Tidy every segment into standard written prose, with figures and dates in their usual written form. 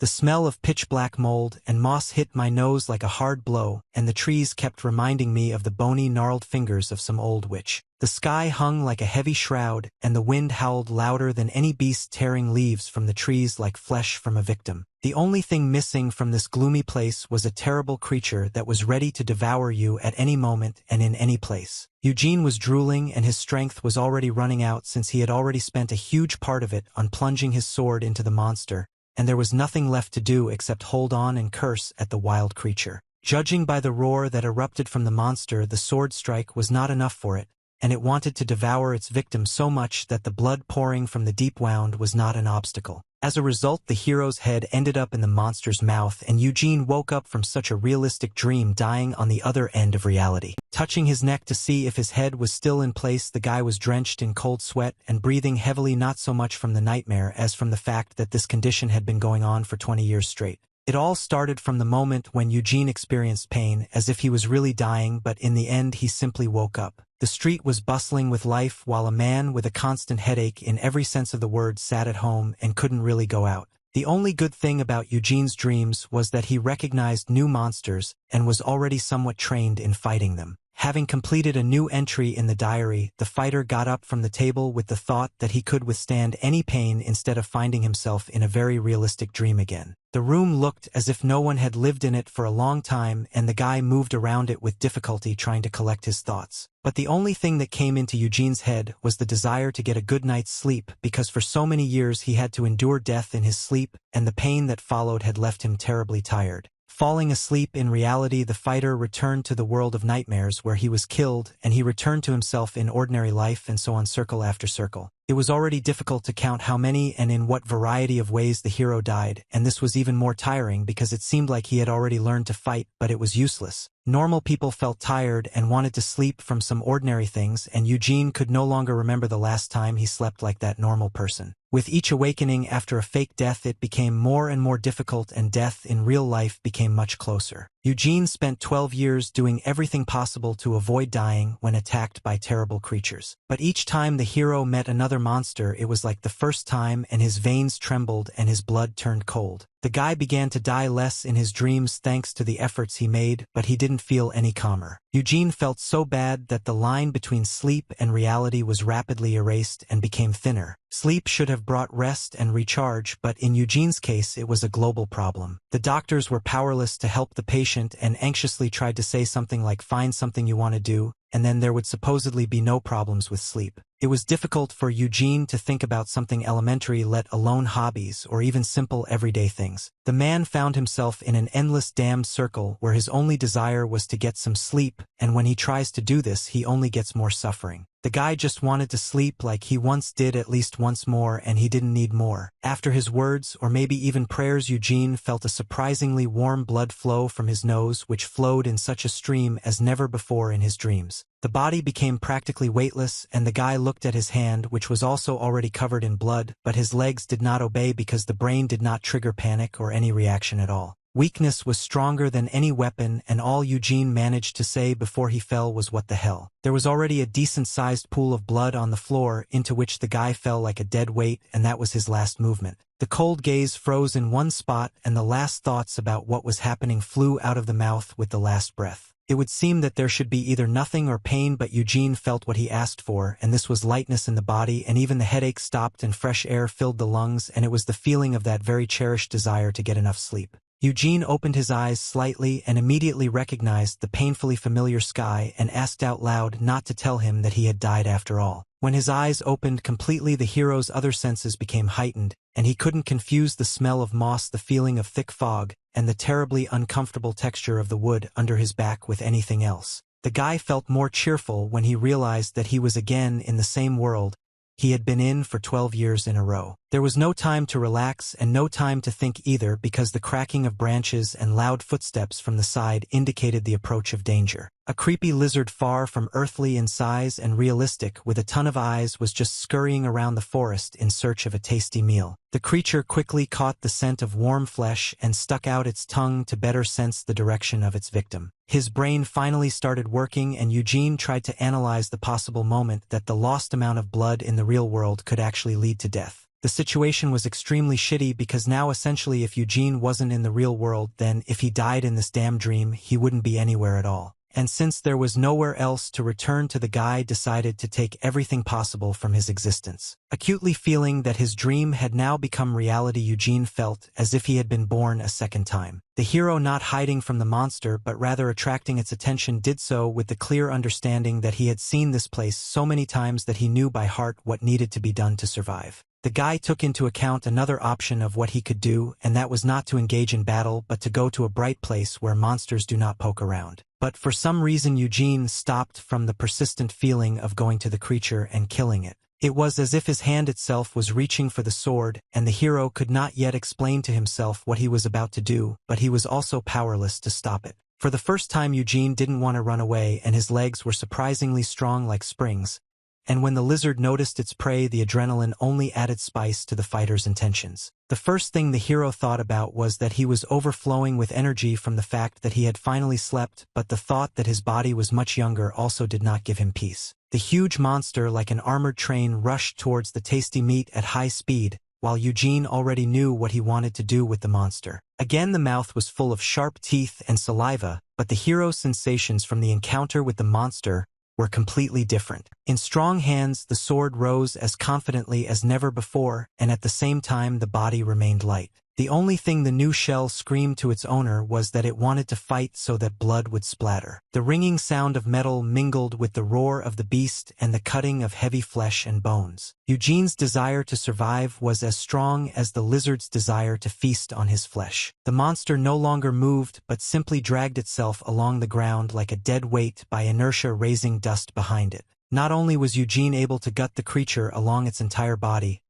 The smell of pitch-black mold and moss hit my nose like a hard blow, and the trees kept reminding me of the bony, gnarled fingers of some old witch. The sky hung like a heavy shroud, and the wind howled louder than any beast tearing leaves from the trees like flesh from a victim. The only thing missing from this gloomy place was a terrible creature that was ready to devour you at any moment and in any place. Eugene was drooling, and his strength was already running out since he had already spent a huge part of it on plunging his sword into the monster, and there was nothing left to do except hold on and curse at the wild creature. Judging by the roar that erupted from the monster, the sword strike was not enough for it, and it wanted to devour its victim so much that the blood pouring from the deep wound was not an obstacle. As a result, the hero's head ended up in the monster's mouth, and Eugene woke up from such a realistic dream, dying on the other end of reality. Touching his neck to see if his head was still in place, the guy was drenched in cold sweat and breathing heavily, not so much from the nightmare as from the fact that this condition had been going on for 20 years straight. It all started from the moment when Eugene experienced pain, as if he was really dying, but in the end he simply woke up. The street was bustling with life while a man with a constant headache in every sense of the word sat at home and couldn't really go out. The only good thing about Eugene's dreams was that he recognized new monsters and was already somewhat trained in fighting them. Having completed a new entry in the diary, the fighter got up from the table with the thought that he could withstand any pain instead of finding himself in a very realistic dream again. The room looked as if no one had lived in it for a long time, and the guy moved around it with difficulty trying to collect his thoughts. But the only thing that came into Eugene's head was the desire to get a good night's sleep, because for so many years he had to endure death in his sleep, and the pain that followed had left him terribly tired. Falling asleep in reality, the fighter returned to the world of nightmares where he was killed, and he returned to himself in ordinary life, and so on, circle after circle. It was already difficult to count how many and in what variety of ways the hero died, and this was even more tiring because it seemed like he had already learned to fight, but it was useless. Normal people felt tired and wanted to sleep from some ordinary things, and Eugene could no longer remember the last time he slept like that normal person. With each awakening after a fake death, it became more and more difficult, and death in real life became much closer. Eugene spent 12 years doing everything possible to avoid dying when attacked by terrible creatures. But each time the hero met another monster, it was like the first time, and his veins trembled and his blood turned cold. The guy began to die less in his dreams thanks to the efforts he made, but he didn't feel any calmer. Eugene felt so bad that the line between sleep and reality was rapidly erased and became thinner. Sleep should have brought rest and recharge, but in Eugene's case it was a global problem. The doctors were powerless to help the patient and anxiously tried to say something like "find something you want to do," and then there would supposedly be no problems with sleep. It was difficult for Eugene to think about something elementary, let alone hobbies or even simple everyday things. The man found himself in an endless damned circle where his only desire was to get some sleep, and when he tries to do this he only gets more suffering. The guy just wanted to sleep like he once did, at least once more, and he didn't need more. After his words, or maybe even prayers, Eugene felt a surprisingly warm blood flow from his nose, which flowed in such a stream as never before in his dreams. The body became practically weightless, and the guy looked at his hand, which was also already covered in blood, but his legs did not obey because the brain did not trigger panic or any reaction at all. Weakness was stronger than any weapon, and all Eugene managed to say before he fell was "what the hell." There was already a decent-sized pool of blood on the floor into which the guy fell like a dead weight, and that was his last movement. The cold gaze froze in one spot, and the last thoughts about what was happening flew out of the mouth with the last breath. It would seem that there should be either nothing or pain, but Eugene felt what he asked for, and this was lightness in the body, and even the headache stopped and fresh air filled the lungs, and it was the feeling of that very cherished desire to get enough sleep. Eugene opened his eyes slightly and immediately recognized the painfully familiar sky and asked out loud not to tell him that he had died after all. When his eyes opened completely, the hero's other senses became heightened, and he couldn't confuse the smell of moss, the feeling of thick fog, and the terribly uncomfortable texture of the wood under his back with anything else. The guy felt more cheerful when he realized that he was again in the same world he had been in for 12 years in a row. There was no time to relax and no time to think either, because the cracking of branches and loud footsteps from the side indicated the approach of danger. A creepy lizard, far from earthly in size and realistic, with a ton of eyes, was just scurrying around the forest in search of a tasty meal. The creature quickly caught the scent of warm flesh and stuck out its tongue to better sense the direction of its victim. His brain finally started working, and Eugene tried to analyze the possible moment that the lost amount of blood in the real world could actually lead to death. The situation was extremely shitty because now essentially if Eugene wasn't in the real world, then if he died in this damn dream, he wouldn't be anywhere at all. And since there was nowhere else to return to, the guy decided to take everything possible from his existence. Acutely feeling that his dream had now become reality, Eugene felt as if he had been born a second time. The hero, not hiding from the monster but rather attracting its attention, did so with the clear understanding that he had seen this place so many times that he knew by heart what needed to be done to survive. The guy took into account another option of what he could do, and that was not to engage in battle but to go to a bright place where monsters do not poke around. But for some reason Eugene stopped from the persistent feeling of going to the creature and killing it. It was as if his hand itself was reaching for the sword, and the hero could not yet explain to himself what he was about to do, but he was also powerless to stop it. For the first time Eugene didn't want to run away, and his legs were surprisingly strong like springs. And when the lizard noticed its prey, the adrenaline only added spice to the fighter's intentions. The first thing the hero thought about was that he was overflowing with energy from the fact that he had finally slept, but the thought that his body was much younger also did not give him peace. The huge monster, like an armored train, rushed towards the tasty meat at high speed, while Eugene already knew what he wanted to do with the monster. Again, the mouth was full of sharp teeth and saliva, but the hero's sensations from the encounter with the monster were completely different. In strong hands, the sword rose as confidently as never before, and at the same time the body remained light. The only thing the new shell screamed to its owner was that it wanted to fight so that blood would splatter. The ringing sound of metal mingled with the roar of the beast and the cutting of heavy flesh and bones. Eugene's desire to survive was as strong as the lizard's desire to feast on his flesh. The monster no longer moved but simply dragged itself along the ground like a dead weight, by inertia raising dust behind it. Not only was Eugene able to gut the creature along its entire body,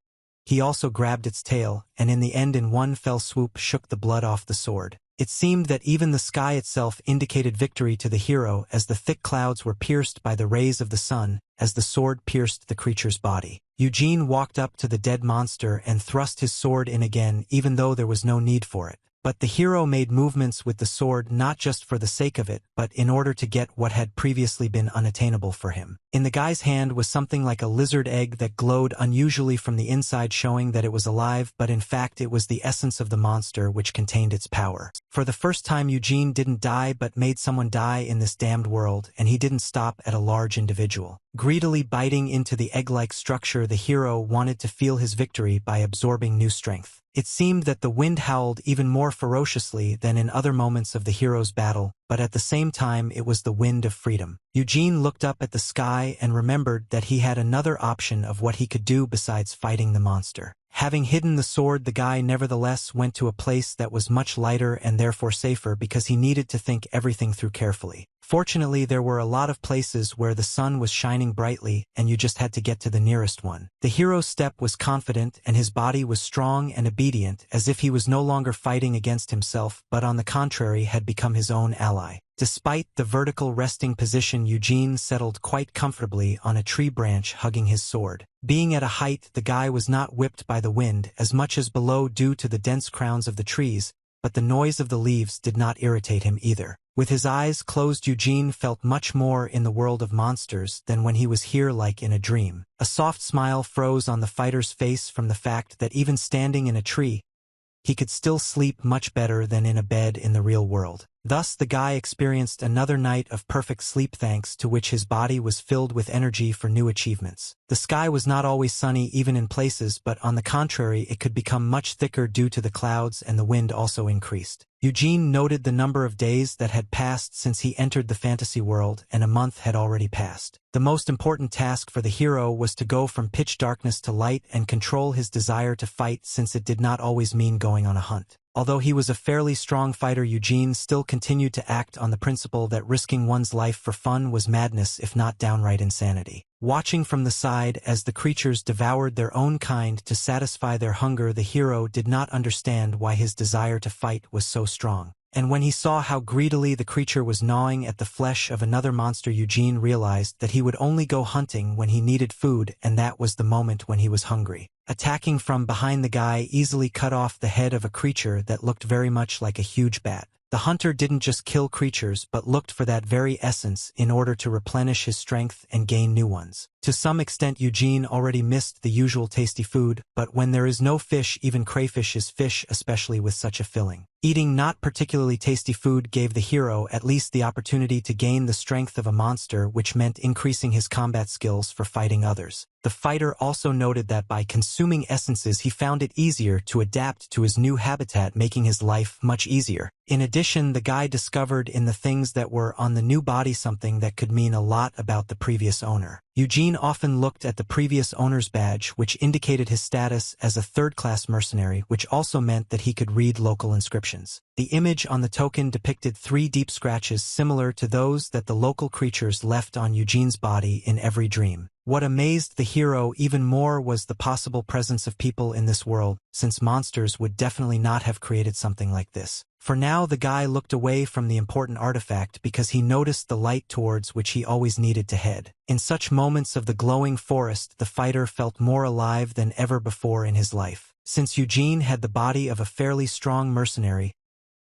he also grabbed its tail, and in the end in one fell swoop shook the blood off the sword. It seemed that even the sky itself indicated victory to the hero, as the thick clouds were pierced by the rays of the sun, as the sword pierced the creature's body. Eugene walked up to the dead monster and thrust his sword in again, even though there was no need for it. But the hero made movements with the sword not just for the sake of it, but in order to get what had previously been unattainable for him. In the guy's hand was something like a lizard egg that glowed unusually from the inside, showing that it was alive, but in fact it was the essence of the monster which contained its power. For the first time Eugene didn't die but made someone die in this damned world, and he didn't stop at a large individual. Greedily biting into the egg-like structure, the hero wanted to feel his victory by absorbing new strength. It seemed that the wind howled even more ferociously than in other moments of the hero's battle, but at the same time it was the wind of freedom. Eugene looked up at the sky and remembered that he had another option of what he could do besides fighting the monster. Having hidden the sword, the guy nevertheless went to a place that was much lighter and therefore safer, because he needed to think everything through carefully. Fortunately, there were a lot of places where the sun was shining brightly, and you just had to get to the nearest one. The hero's step was confident and his body was strong and obedient, as if he was no longer fighting against himself, but on the contrary had become his own ally. Despite the vertical resting position, Eugene settled quite comfortably on a tree branch, hugging his sword. Being at a height, the guy was not whipped by the wind as much as below due to the dense crowns of the trees, but the noise of the leaves did not irritate him either. With his eyes closed, Eugene felt much more in the world of monsters than when he was here, like in a dream. A soft smile froze on the fighter's face from the fact that even standing in a tree, he could still sleep much better than in a bed in the real world. Thus the guy experienced another night of perfect sleep, thanks to which his body was filled with energy for new achievements. The sky was not always sunny even in places, but on the contrary it could become much thicker due to the clouds, and the wind also increased. Eugene noted the number of days that had passed since he entered the fantasy world, and a month had already passed. The most important task for the hero was to go from pitch darkness to light and control his desire to fight, since it did not always mean going on a hunt. Although he was a fairly strong fighter, Eugene still continued to act on the principle that risking one's life for fun was madness, if not downright insanity. Watching from the side as the creatures devoured their own kind to satisfy their hunger, the hero did not understand why his desire to fight was so strong. And when he saw how greedily the creature was gnawing at the flesh of another monster, Eugene realized that he would only go hunting when he needed food, and that was the moment when he was hungry. Attacking from behind, the guy easily cut off the head of a creature that looked very much like a huge bat. The hunter didn't just kill creatures but looked for that very essence in order to replenish his strength and gain new ones. To some extent Eugene already missed the usual tasty food, but when there is no fish, even crayfish is fish, especially with such a filling. Eating not particularly tasty food gave the hero at least the opportunity to gain the strength of a monster, which meant increasing his combat skills for fighting others. The fighter also noted that by consuming essences he found it easier to adapt to his new habitat, making his life much easier. In addition, the guy discovered in the things that were on the new body something that could mean a lot about the previous owner. Eugene often looked at the previous owner's badge, which indicated his status as a third-class mercenary, which also meant that he could read local inscriptions. The image on the token depicted 3 deep scratches similar to those that the local creatures left on Eugene's body in every dream. What amazed the hero even more was the possible presence of people in this world, since monsters would definitely not have created something like this. For now, the guy looked away from the important artifact because he noticed the light towards which he always needed to head. In such moments of the glowing forest, the fighter felt more alive than ever before in his life. Since Eugene had the body of a fairly strong mercenary,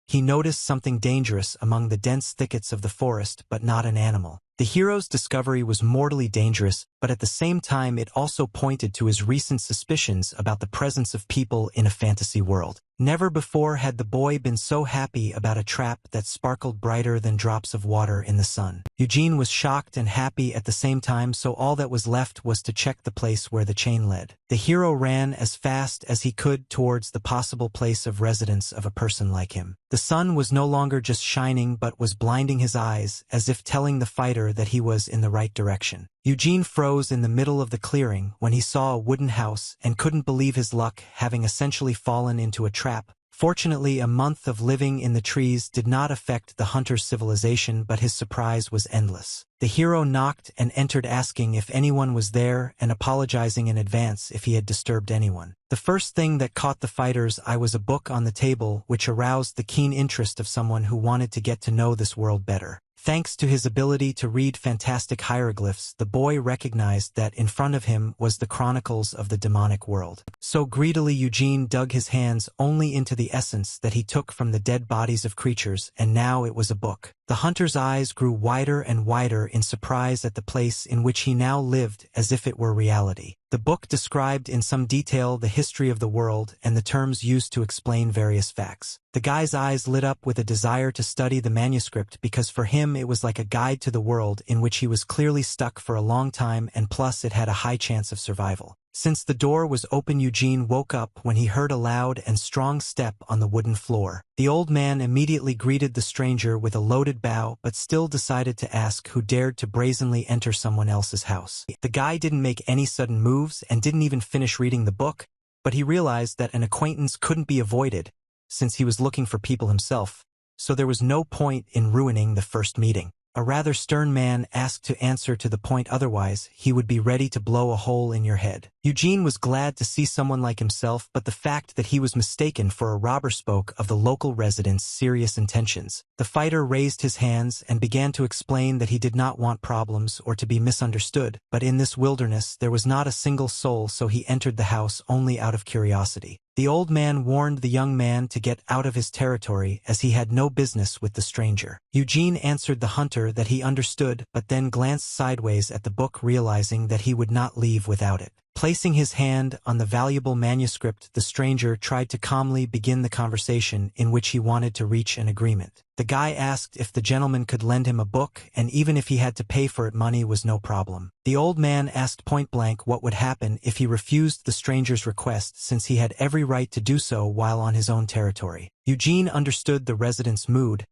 he noticed something dangerous among the dense thickets of the forest, but not an animal. The hero's discovery was mortally dangerous, but at the same time it also pointed to his recent suspicions about the presence of people in a fantasy world. Never before had the boy been so happy about a trap that sparkled brighter than drops of water in the sun. Eugene was shocked and happy at the same time, so all that was left was to check the place where the chain led. The hero ran as fast as he could towards the possible place of residence of a person like him. The sun was no longer just shining but was blinding his eyes, as if telling the fighter that he was in the right direction. Eugene froze in the middle of the clearing when he saw a wooden house and couldn't believe his luck, having essentially fallen into a trap. Fortunately, a month of living in the trees did not affect the hunter's civilization, but his surprise was endless. The hero knocked and entered, asking if anyone was there and apologizing in advance if he had disturbed anyone. The first thing that caught the fighter's eye was a book on the table, which aroused the keen interest of someone who wanted to get to know this world better. Thanks to his ability to read fantastic hieroglyphs, the boy recognized that in front of him was the chronicles of the demonic world. So greedily Eugene dug his hands only into the essence that he took from the dead bodies of creatures, and now it was a book. The hunter's eyes grew wider and wider in surprise at the place in which he now lived, as if it were reality. The book described in some detail the history of the world and the terms used to explain various facts. The guy's eyes lit up with a desire to study the manuscript because for him it was like a guide to the world in which he was clearly stuck for a long time, and plus it had a high chance of survival. Since the door was open, Eugene woke up when he heard a loud and strong step on the wooden floor. The old man immediately greeted the stranger with a loaded bow, but still decided to ask who dared to brazenly enter someone else's house. The guy didn't make any sudden moves and didn't even finish reading the book, but he realized that an acquaintance couldn't be avoided, since he was looking for people himself, so there was no point in ruining the first meeting. A rather stern man asked to answer to the point, otherwise he would be ready to blow a hole in your head. Eugene was glad to see someone like himself, but the fact that he was mistaken for a robber spoke of the local residents' serious intentions. The fighter raised his hands and began to explain that he did not want problems or to be misunderstood, but in this wilderness there was not a single soul, so he entered the house only out of curiosity. The old man warned the young man to get out of his territory, as he had no business with the stranger. Eugene answered the hunter that he understood, but then glanced sideways at the book, realizing that he would not leave without it. Placing his hand on the valuable manuscript, the stranger tried to calmly begin the conversation in which he wanted to reach an agreement. The guy asked if the gentleman could lend him a book, and even if he had to pay for it, money was no problem. The old man asked point-blank what would happen if he refused the stranger's request, since he had every right to do so while on his own territory. Eugene understood the resident's mood,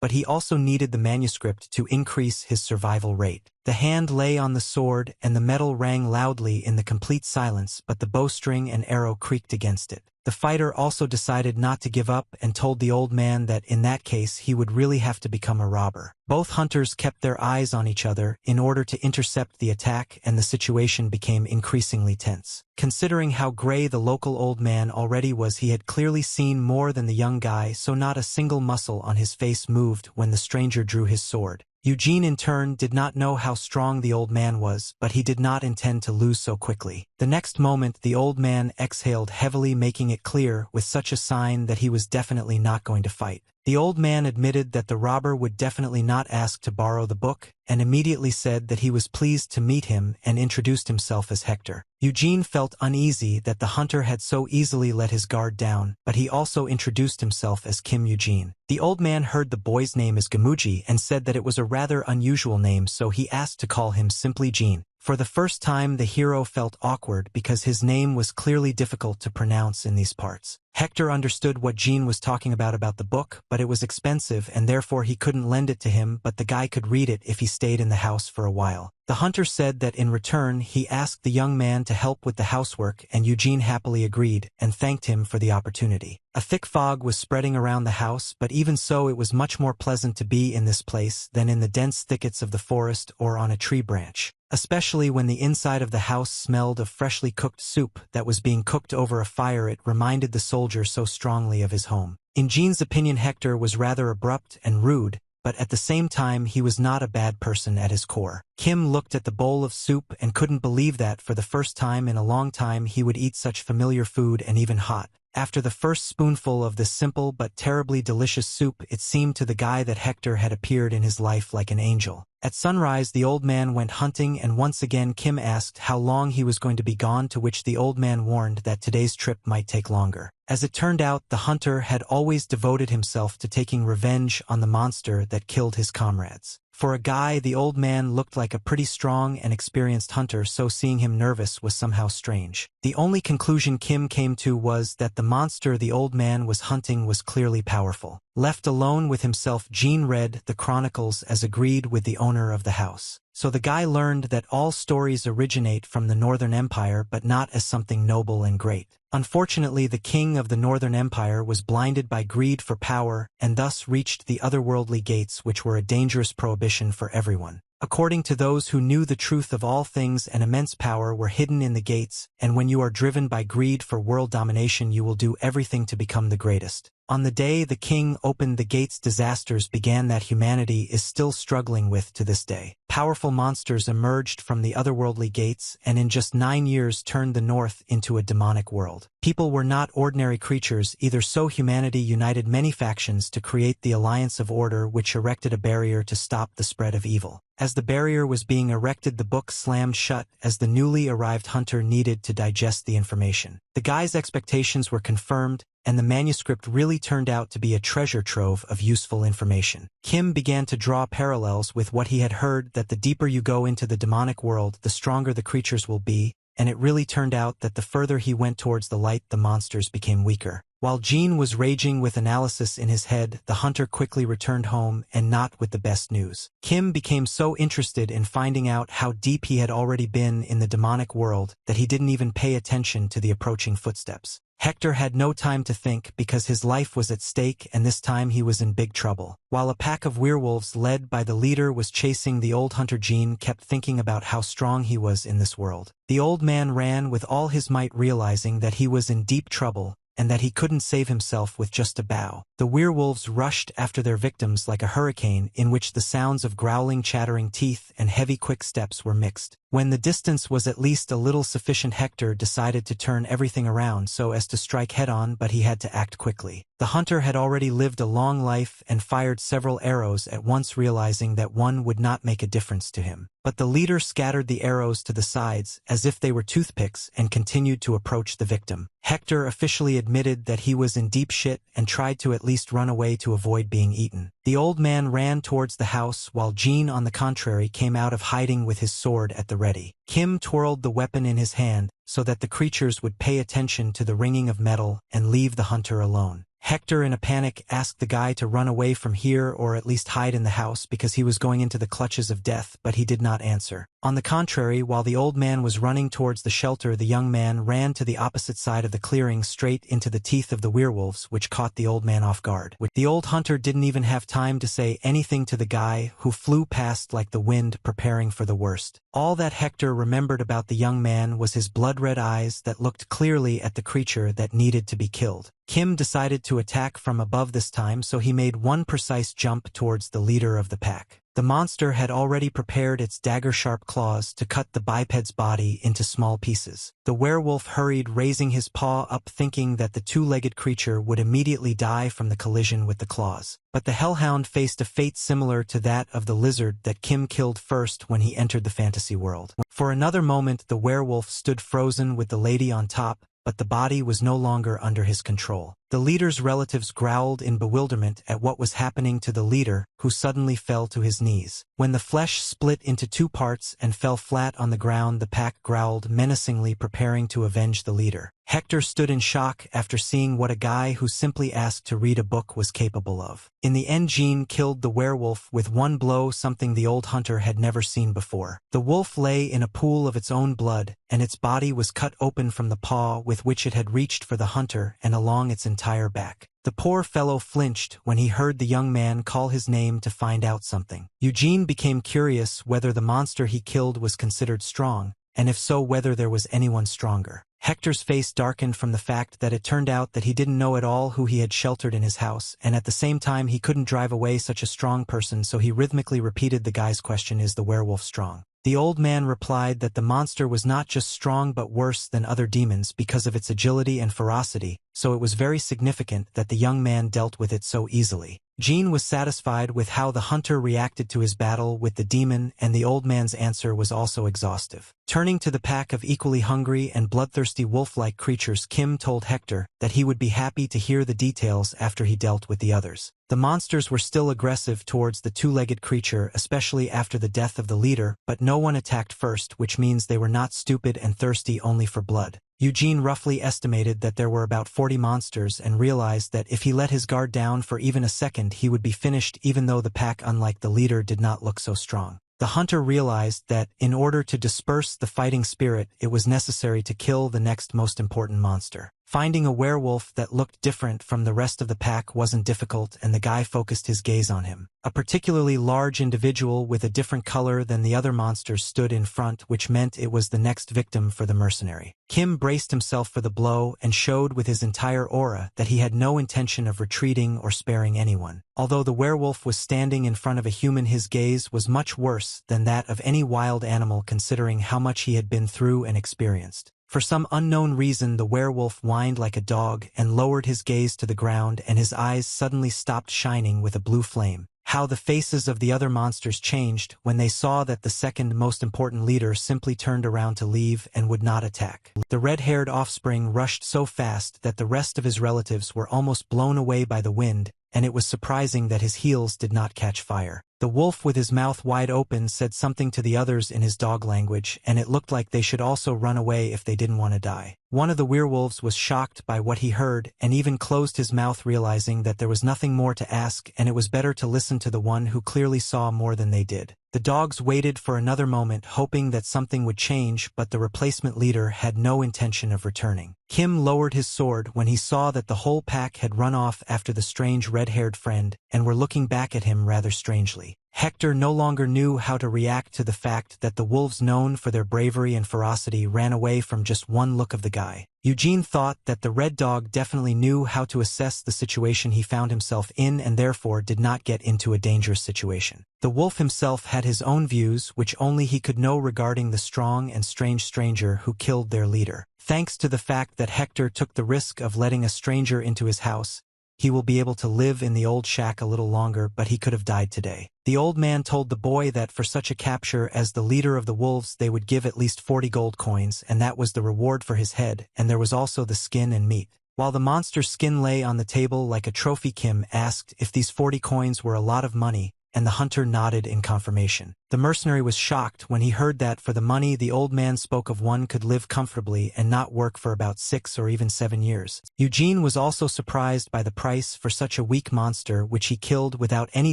but he also needed the manuscript to increase his survival rate. The hand lay on the sword, and the metal rang loudly in the complete silence, but the bowstring and arrow creaked against it. The fighter also decided not to give up and told the old man that in that case he would really have to become a robber. Both hunters kept their eyes on each other in order to intercept the attack, and the situation became increasingly tense. Considering how gray the local old man already was, he had clearly seen more than the young guy, so not a single muscle on his face moved when the stranger drew his sword. Eugene in turn did not know how strong the old man was, but he did not intend to lose so quickly. The next moment the old man exhaled heavily, making it clear with such a sign that he was definitely not going to fight. The old man admitted that the robber would definitely not ask to borrow the book, and immediately said that he was pleased to meet him and introduced himself as Hector. Eugene felt uneasy that the hunter had so easily let his guard down, but he also introduced himself as Kim Eugene. The old man heard the boy's name as Gamuji and said that it was a rather unusual name, so he asked to call him simply Gene. For the first time, the hero felt awkward because his name was clearly difficult to pronounce in these parts. Hector understood what Gene was talking about the book, but it was expensive and therefore he couldn't lend it to him, but the guy could read it if he stayed in the house for a while. The hunter said that in return he asked the young man to help with the housework, and Eugene happily agreed and thanked him for the opportunity. A thick fog was spreading around the house, but even so it was much more pleasant to be in this place than in the dense thickets of the forest or on a tree branch, especially when the inside of the house smelled of freshly cooked soup that was being cooked over a fire. It reminded the soldier so strongly of his home. In Gene's opinion, Hector was rather abrupt and rude, but at the same time he was not a bad person at his core. Kim looked at the bowl of soup and couldn't believe that for the first time in a long time he would eat such familiar food, and even hot. After the first spoonful of this simple but terribly delicious soup, it seemed to the guy that Hector had appeared in his life like an angel. At sunrise, the old man went hunting, and once again Kim asked how long he was going to be gone, to which the old man warned that today's trip might take longer. As it turned out, the hunter had always devoted himself to taking revenge on the monster that killed his comrades. For a guy, the old man looked like a pretty strong and experienced hunter, so seeing him nervous was somehow strange. The only conclusion Kim came to was that the monster the old man was hunting was clearly powerful. Left alone with himself, Gene read the chronicles as agreed with the owner of the house. So the guy learned that all stories originate from the Northern Empire, but not as something noble and great. Unfortunately, the king of the Northern Empire was blinded by greed for power and thus reached the otherworldly gates, which were a dangerous prohibition for everyone. According to those who knew the truth of all things, an immense power were hidden in the gates, and when you are driven by greed for world domination, you will do everything to become the greatest. On the day the king opened the gates, disasters began that humanity is still struggling with to this day. Powerful monsters emerged from the otherworldly gates and in just 9 years turned the North into a demonic world. People were not ordinary creatures either, so humanity united many factions to create the Alliance of Order, which erected a barrier to stop the spread of evil. As the barrier was being erected, the book slammed shut as the newly arrived hunter needed to digest the information. The guy's expectations were confirmed, and the manuscript really turned out to be a treasure trove of useful information. Kim began to draw parallels with what he had heard, that the deeper you go into the demonic world, the stronger the creatures will be, and it really turned out that the further he went towards the light, the monsters became weaker. While Gene was raging with analysis in his head, the hunter quickly returned home, and not with the best news. Kim became so interested in finding out how deep he had already been in the demonic world that he didn't even pay attention to the approaching footsteps. Hector had no time to think because his life was at stake, and this time he was in big trouble. While a pack of werewolves led by the leader was chasing the old hunter, Gene kept thinking about how strong he was in this world. The old man ran with all his might, realizing that he was in deep trouble and that he couldn't save himself with just a bow. The werewolves rushed after their victims like a hurricane, in which the sounds of growling, chattering teeth, and heavy quick steps were mixed. When the distance was at least a little sufficient, Hector decided to turn everything around so as to strike head-on, but he had to act quickly. The hunter had already lived a long life and fired several arrows at once, realizing that one would not make a difference to him. But the leader scattered the arrows to the sides as if they were toothpicks and continued to approach the victim. Hector officially admitted that he was in deep shit and tried to at least run away to avoid being eaten. The old man ran towards the house, while Gene, on the contrary, came out of hiding with his sword at the ready. Kim twirled the weapon in his hand so that the creatures would pay attention to the ringing of metal and leave the hunter alone. Hector, in a panic, asked the guy to run away from here or at least hide in the house because he was going into the clutches of death, but he did not answer. On the contrary, while the old man was running towards the shelter, the young man ran to the opposite side of the clearing, straight into the teeth of the werewolves, which caught the old man off guard. The old hunter didn't even have time to say anything to the guy, who flew past like the wind, preparing for the worst. All that Hector remembered about the young man was his blood-red eyes that looked clearly at the creature that needed to be killed. Kim decided to attack from above this time, so he made one precise jump towards the leader of the pack. The monster had already prepared its dagger-sharp claws to cut the biped's body into small pieces. The werewolf hurried, raising his paw up, thinking that the two-legged creature would immediately die from the collision with the claws. But the hellhound faced a fate similar to that of the lizard that Kim killed first when he entered the fantasy world. For another moment, the werewolf stood frozen with the lady on top, but the body was no longer under his control. The leader's relatives growled in bewilderment at what was happening to the leader, who suddenly fell to his knees. When the flesh split into two parts and fell flat on the ground, the pack growled menacingly, preparing to avenge the leader. Hector stood in shock after seeing what a guy who simply asked to read a book was capable of. In the end, Jean killed the werewolf with one blow, something the old hunter had never seen before. The wolf lay in a pool of its own blood, and its body was cut open from the paw with which it had reached for the hunter and along its entire back. The poor fellow flinched when he heard the young man call his name to find out something. Eugene became curious whether the monster he killed was considered strong, and if so, whether there was anyone stronger. Hector's face darkened from the fact that it turned out that he didn't know at all who he had sheltered in his house, and at the same time he couldn't drive away such a strong person, so he rhythmically repeated the guy's question, "Is the werewolf strong?" The old man replied that the monster was not just strong but worse than other demons because of its agility and ferocity, so it was very significant that the young man dealt with it so easily. Jean was satisfied with how the hunter reacted to his battle with the demon, and the old man's answer was also exhaustive. Turning to the pack of equally hungry and bloodthirsty wolf-like creatures, Kim told Hector that he would be happy to hear the details after he dealt with the others. The monsters were still aggressive towards the two-legged creature, especially after the death of the leader, but no one attacked first, which means they were not stupid and thirsty only for blood. Eugene roughly estimated that there were about 40 monsters and realized that if he let his guard down for even a second he would be finished, even though the pack, unlike the leader, did not look so strong. The hunter realized that, in order to disperse the fighting spirit, it was necessary to kill the next most important monster. Finding a werewolf that looked different from the rest of the pack wasn't difficult, and the guy focused his gaze on him. A particularly large individual with a different color than the other monsters stood in front, which meant it was the next victim for the mercenary. Kim braced himself for the blow and showed with his entire aura that he had no intention of retreating or sparing anyone. Although the werewolf was standing in front of a human, his gaze was much worse than that of any wild animal, considering how much he had been through and experienced. For some unknown reason, the werewolf whined like a dog and lowered his gaze to the ground, and his eyes suddenly stopped shining with a blue flame. How the faces of the other monsters changed when they saw that the second most important leader simply turned around to leave and would not attack. The red-haired offspring rushed so fast that the rest of his relatives were almost blown away by the wind, and it was surprising that his heels did not catch fire. The wolf, with his mouth wide open, said something to the others in his dog language, and it looked like they should also run away if they didn't want to die. One of the werewolves was shocked by what he heard and even closed his mouth, realizing that there was nothing more to ask and it was better to listen to the one who clearly saw more than they did. The dogs waited for another moment, hoping that something would change, but the replacement leader had no intention of returning. Kim lowered his sword when he saw that the whole pack had run off after the strange red-haired friend and were looking back at him rather strangely. Hector no longer knew how to react to the fact that the wolves, known for their bravery and ferocity, ran away from just one look of the guy. Eugene thought that the red dog definitely knew how to assess the situation he found himself in and therefore did not get into a dangerous situation. The wolf himself had his own views, which only he could know, regarding the strong and strange stranger who killed their leader. Thanks to the fact that Hector took the risk of letting a stranger into his house, he will be able to live in the old shack a little longer, but he could have died today. The old man told the boy that for such a capture as the leader of the wolves they would give at least 40 gold coins, and that was the reward for his head, and there was also the skin and meat. While the monster's skin lay on the table like a trophy, Kim asked if these 40 coins were a lot of money, and the hunter nodded in confirmation. The mercenary was shocked when he heard that for the money the old man spoke of, one could live comfortably and not work for about 6 or even 7 years. Eugene was also surprised by the price for such a weak monster, which he killed without any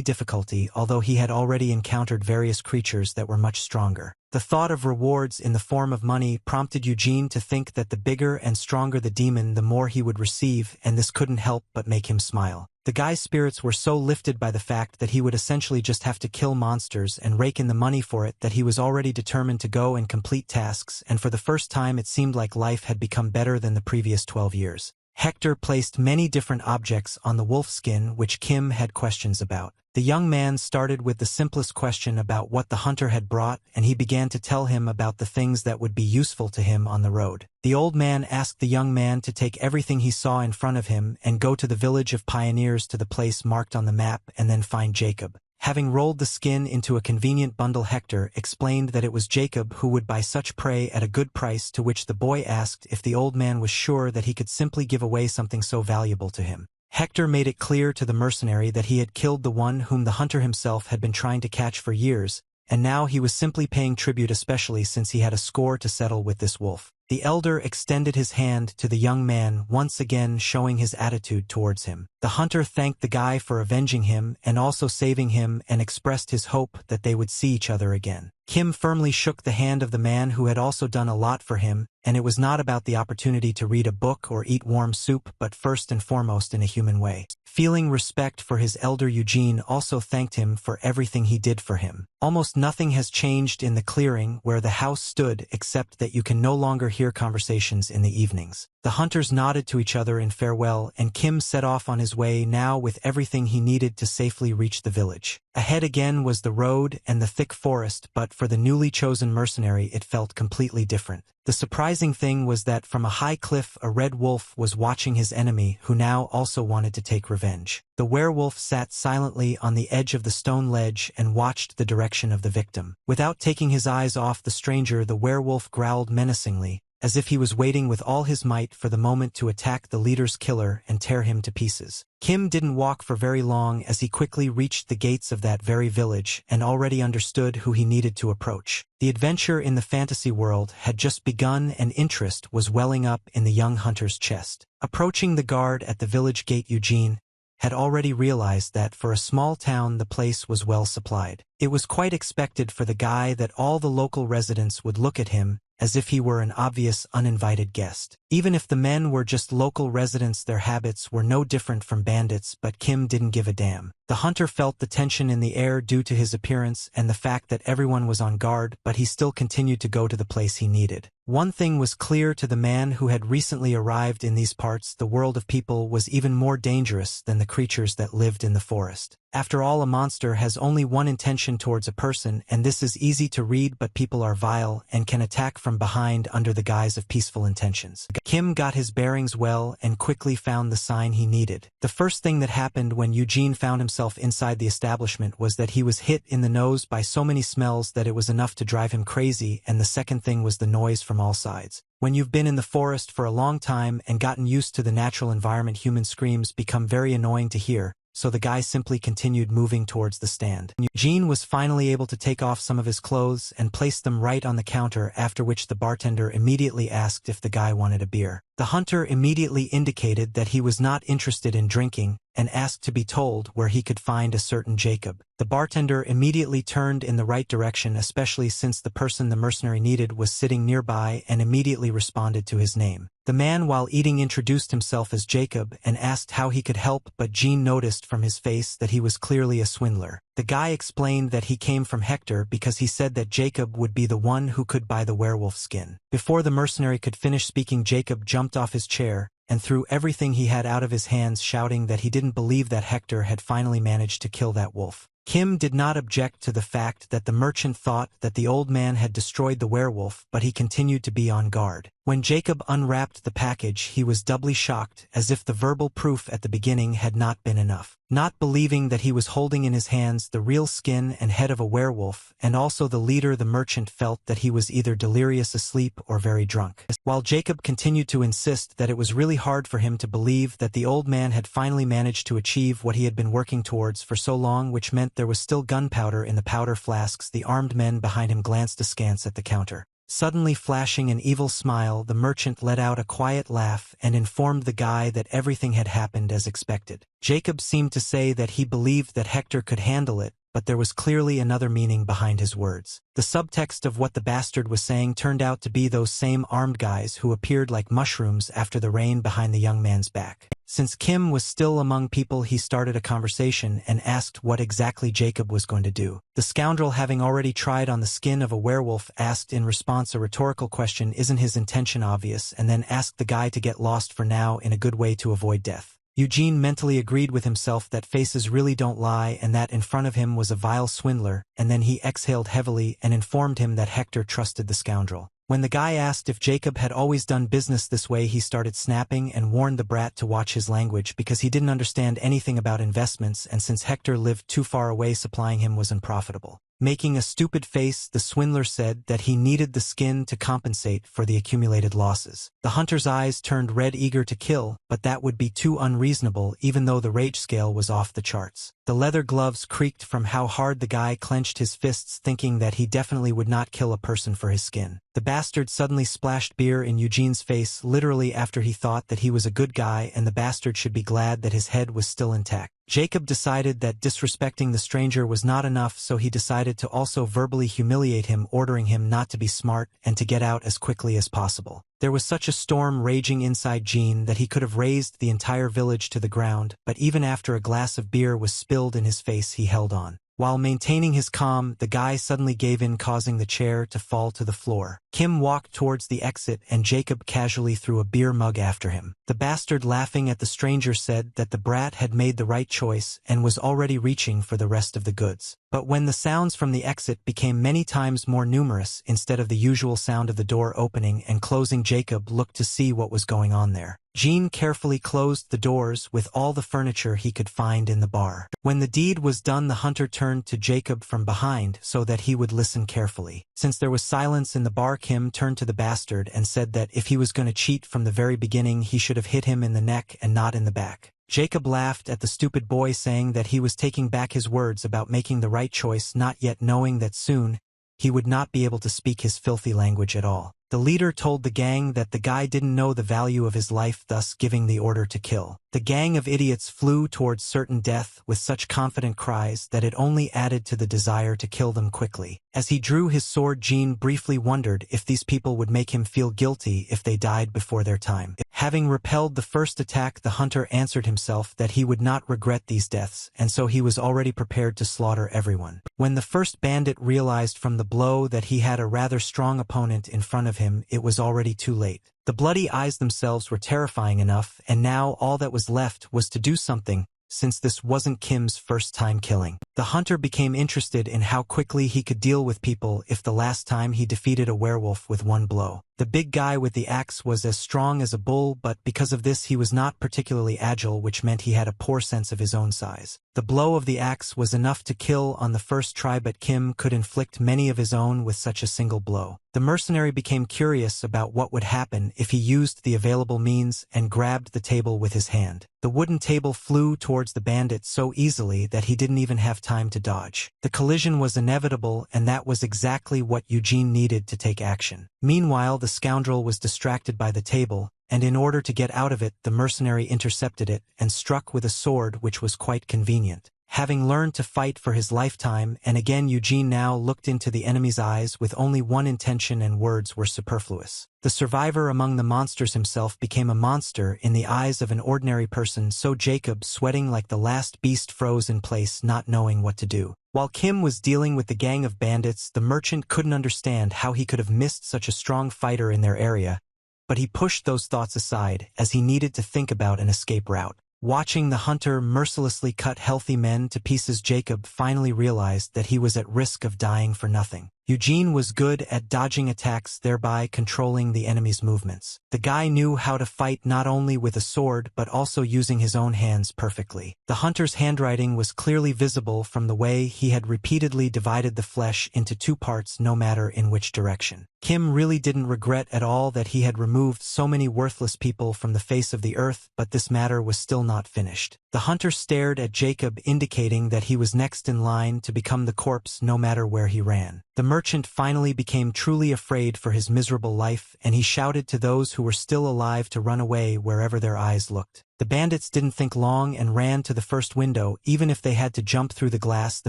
difficulty, although he had already encountered various creatures that were much stronger. The thought of rewards in the form of money prompted Eugene to think that the bigger and stronger the demon, the more he would receive, and this couldn't help but make him smile. The guy's spirits were so lifted by the fact that he would essentially just have to kill monsters and rake in the money for it that he was already determined to go and complete tasks, and for the first time it seemed like life had become better than the previous 12 years. Hector placed many different objects on the wolf skin which Kim had questions about. The young man started with the simplest question about what the hunter had brought, and he began to tell him about the things that would be useful to him on the road. The old man asked the young man to take everything he saw in front of him and go to the village of pioneers to the place marked on the map and then find Jacob. Having rolled the skin into a convenient bundle, Hector explained that it was Jacob who would buy such prey at a good price, to which the boy asked if the old man was sure that he could simply give away something so valuable to him. Hector made it clear to the mercenary that he had killed the one whom the hunter himself had been trying to catch for years, and now he was simply paying tribute, especially since he had a score to settle with this wolf. The elder extended his hand to the young man, once again showing his attitude towards him. The hunter thanked the guy for avenging him and also saving him, and expressed his hope that they would see each other again. Kim firmly shook the hand of the man who had also done a lot for him, and it was not about the opportunity to read a book or eat warm soup, but first and foremost in a human way. Feeling respect for his elder, Eugene also thanked him for everything he did for him. Almost nothing has changed in the clearing where the house stood, except that you can no longer hear conversations in the evenings. The hunters nodded to each other in farewell, and Kim set off on his way now with everything he needed to safely reach the village. Ahead again was the road and the thick forest, but for the newly chosen mercenary it felt completely different. The surprising thing was that from a high cliff a red wolf was watching his enemy, who now also wanted to take revenge. The werewolf sat silently on the edge of the stone ledge and watched the direction of the victim. Without taking his eyes off the stranger, the werewolf growled menacingly, as if he was waiting with all his might for the moment to attack the leader's killer and tear him to pieces. Kim didn't walk for very long, as he quickly reached the gates of that very village and already understood who he needed to approach. The adventure in the fantasy world had just begun, and interest was welling up in the young hunter's chest. Approaching the guard at the village gate, Eugene had already realized that for a small town the place was well supplied. It was quite expected for the guy that all the local residents would look at him as if he were an obvious uninvited guest. Even if the men were just local residents, their habits were no different from bandits, but Kim didn't give a damn. The hunter felt the tension in the air due to his appearance and the fact that everyone was on guard, but he still continued to go to the place he needed. One thing was clear to the man who had recently arrived in these parts: the world of people was even more dangerous than the creatures that lived in the forest. After all, a monster has only one intention towards a person, and this is easy to read, but people are vile and can attack from behind under the guise of peaceful intentions. Kim got his bearings well and quickly found the sign he needed. The first thing that happened when Eugene found himself inside the establishment was that he was hit in the nose by so many smells that it was enough to drive him crazy, and the second thing was the noise from all sides. When you've been in the forest for a long time and gotten used to the natural environment, human screams become very annoying to hear, so the guy simply continued moving towards the stand. Eugene was finally able to take off some of his clothes and place them right on the counter, after which the bartender immediately asked if the guy wanted a beer. The hunter immediately indicated that he was not interested in drinking and asked to be told where he could find a certain Jacob. The bartender immediately turned in the right direction, especially since the person the mercenary needed was sitting nearby, and immediately responded to his name. The man, while eating, introduced himself as Jacob and asked how he could help, but Gene noticed from his face that he was clearly a swindler. The guy explained that he came from Hector because he said that Jacob would be the one who could buy the werewolf skin. Before the mercenary could finish speaking, Jacob jumped off his chair and threw everything he had out of his hands, shouting that he didn't believe that Hector had finally managed to kill that wolf. Kim did not object to the fact that the merchant thought that the old man had destroyed the werewolf, but he continued to be on guard. When Jacob unwrapped the package, he was doubly shocked, as if the verbal proof at the beginning had not been enough. Not believing that he was holding in his hands the real skin and head of a werewolf, and also the leader, the merchant felt that he was either delirious, asleep, or very drunk. While Jacob continued to insist that it was really hard for him to believe that the old man had finally managed to achieve what he had been working towards for so long, which meant there was still gunpowder in the powder flasks, the armed men behind him glanced askance at the counter. Suddenly flashing an evil smile, the merchant let out a quiet laugh and informed the guy that everything had happened as expected. Jacob seemed to say that he believed that Hector could handle it, but there was clearly another meaning behind his words. The subtext of what the bastard was saying turned out to be those same armed guys who appeared like mushrooms after the rain behind the young man's back. Since Kim was still among people, he started a conversation and asked what exactly Jacob was going to do. The scoundrel, having already tried on the skin of a werewolf, asked in response a rhetorical question, isn't his intention obvious, and then asked the guy to get lost for now in a good way to avoid death. Eugene mentally agreed with himself that faces really don't lie and that in front of him was a vile swindler, and then he exhaled heavily and informed him that Hector trusted the scoundrel. When the guy asked if Jacob had always done business this way, he started snapping and warned the brat to watch his language because he didn't understand anything about investments, and since Hector lived too far away, supplying him was unprofitable. Making a stupid face, the swindler said that he needed the skin to compensate for the accumulated losses. The hunter's eyes turned red, eager to kill, but that would be too unreasonable even though the rage scale was off the charts. The leather gloves creaked from how hard the guy clenched his fists, thinking that he definitely would not kill a person for his skin. The bastard suddenly splashed beer in Eugene's face, literally after he thought that he was a good guy and the bastard should be glad that his head was still intact. Jacob decided that disrespecting the stranger was not enough, so he decided to also verbally humiliate him, ordering him not to be smart and to get out as quickly as possible. There was such a storm raging inside Gene that he could have razed the entire village to the ground, but even after a glass of beer was spilled in his face, he held on. While maintaining his calm, the guy suddenly gave in, causing the chair to fall to the floor. Kim walked towards the exit and Jacob casually threw a beer mug after him. The bastard, laughing at the stranger, said that the brat had made the right choice and was already reaching for the rest of the goods. But when the sounds from the exit became many times more numerous instead of the usual sound of the door opening and closing, Jacob looked to see what was going on there. Gene carefully closed the doors with all the furniture he could find in the bar. When the deed was done, the hunter turned to Jacob from behind so that he would listen carefully. Since there was silence in the bar, Kim turned to the bastard and said that if he was going to cheat from the very beginning, he should have hit him in the neck and not in the back. Jacob laughed at the stupid boy, saying that he was taking back his words about making the right choice, not yet knowing that soon he would not be able to speak his filthy language at all. The leader told the gang that the guy didn't know the value of his life, thus giving the order to kill. The gang of idiots flew towards certain death with such confident cries that it only added to the desire to kill them quickly. As he drew his sword, Gene briefly wondered if these people would make him feel guilty if they died before their time. Having repelled the first attack, the hunter answered himself that he would not regret these deaths, and so he was already prepared to slaughter everyone. When the first bandit realized from the blow that he had a rather strong opponent in front of him, it was already too late. The bloody eyes themselves were terrifying enough, and now all that was left was to do something, since this wasn't Kim's first time killing. The hunter became interested in how quickly he could deal with people if the last time he defeated a werewolf with one blow. The big guy with the axe was as strong as a bull, but because of this he was not particularly agile, which meant he had a poor sense of his own size. The blow of the axe was enough to kill on the first try, but Kim could inflict many of his own with such a single blow. The mercenary became curious about what would happen if he used the available means and grabbed the table with his hand. The wooden table flew towards the bandit so easily that he didn't even have time to dodge. The collision was inevitable, and that was exactly what Eugene needed to take action. Meanwhile, the scoundrel was distracted by the table, and in order to get out of it, the mercenary intercepted it and struck with a sword, which was quite convenient. Having learned to fight for his lifetime, and again Eugene now looked into the enemy's eyes with only one intention, and words were superfluous. The survivor among the monsters himself became a monster in the eyes of an ordinary person, so Jacob, sweating like the last beast, froze in place, not knowing what to do. While Kim was dealing with the gang of bandits, the merchant couldn't understand how he could have missed such a strong fighter in their area, but he pushed those thoughts aside as he needed to think about an escape route. Watching the hunter mercilessly cut healthy men to pieces, Jacob finally realized that he was at risk of dying for nothing. Eugene was good at dodging attacks, thereby controlling the enemy's movements. The guy knew how to fight not only with a sword but also using his own hands perfectly. The hunter's handwriting was clearly visible from the way he had repeatedly divided the flesh into two parts, no matter in which direction. Kim really didn't regret at all that he had removed so many worthless people from the face of the earth, but this matter was still not finished. The hunter stared at Jacob, indicating that he was next in line to become the corpse no matter where he ran. The merchant finally became truly afraid for his miserable life, and he shouted to those who were still alive to run away wherever their eyes looked. The bandits didn't think long and ran to the first window. Even if they had to jump through the glass, the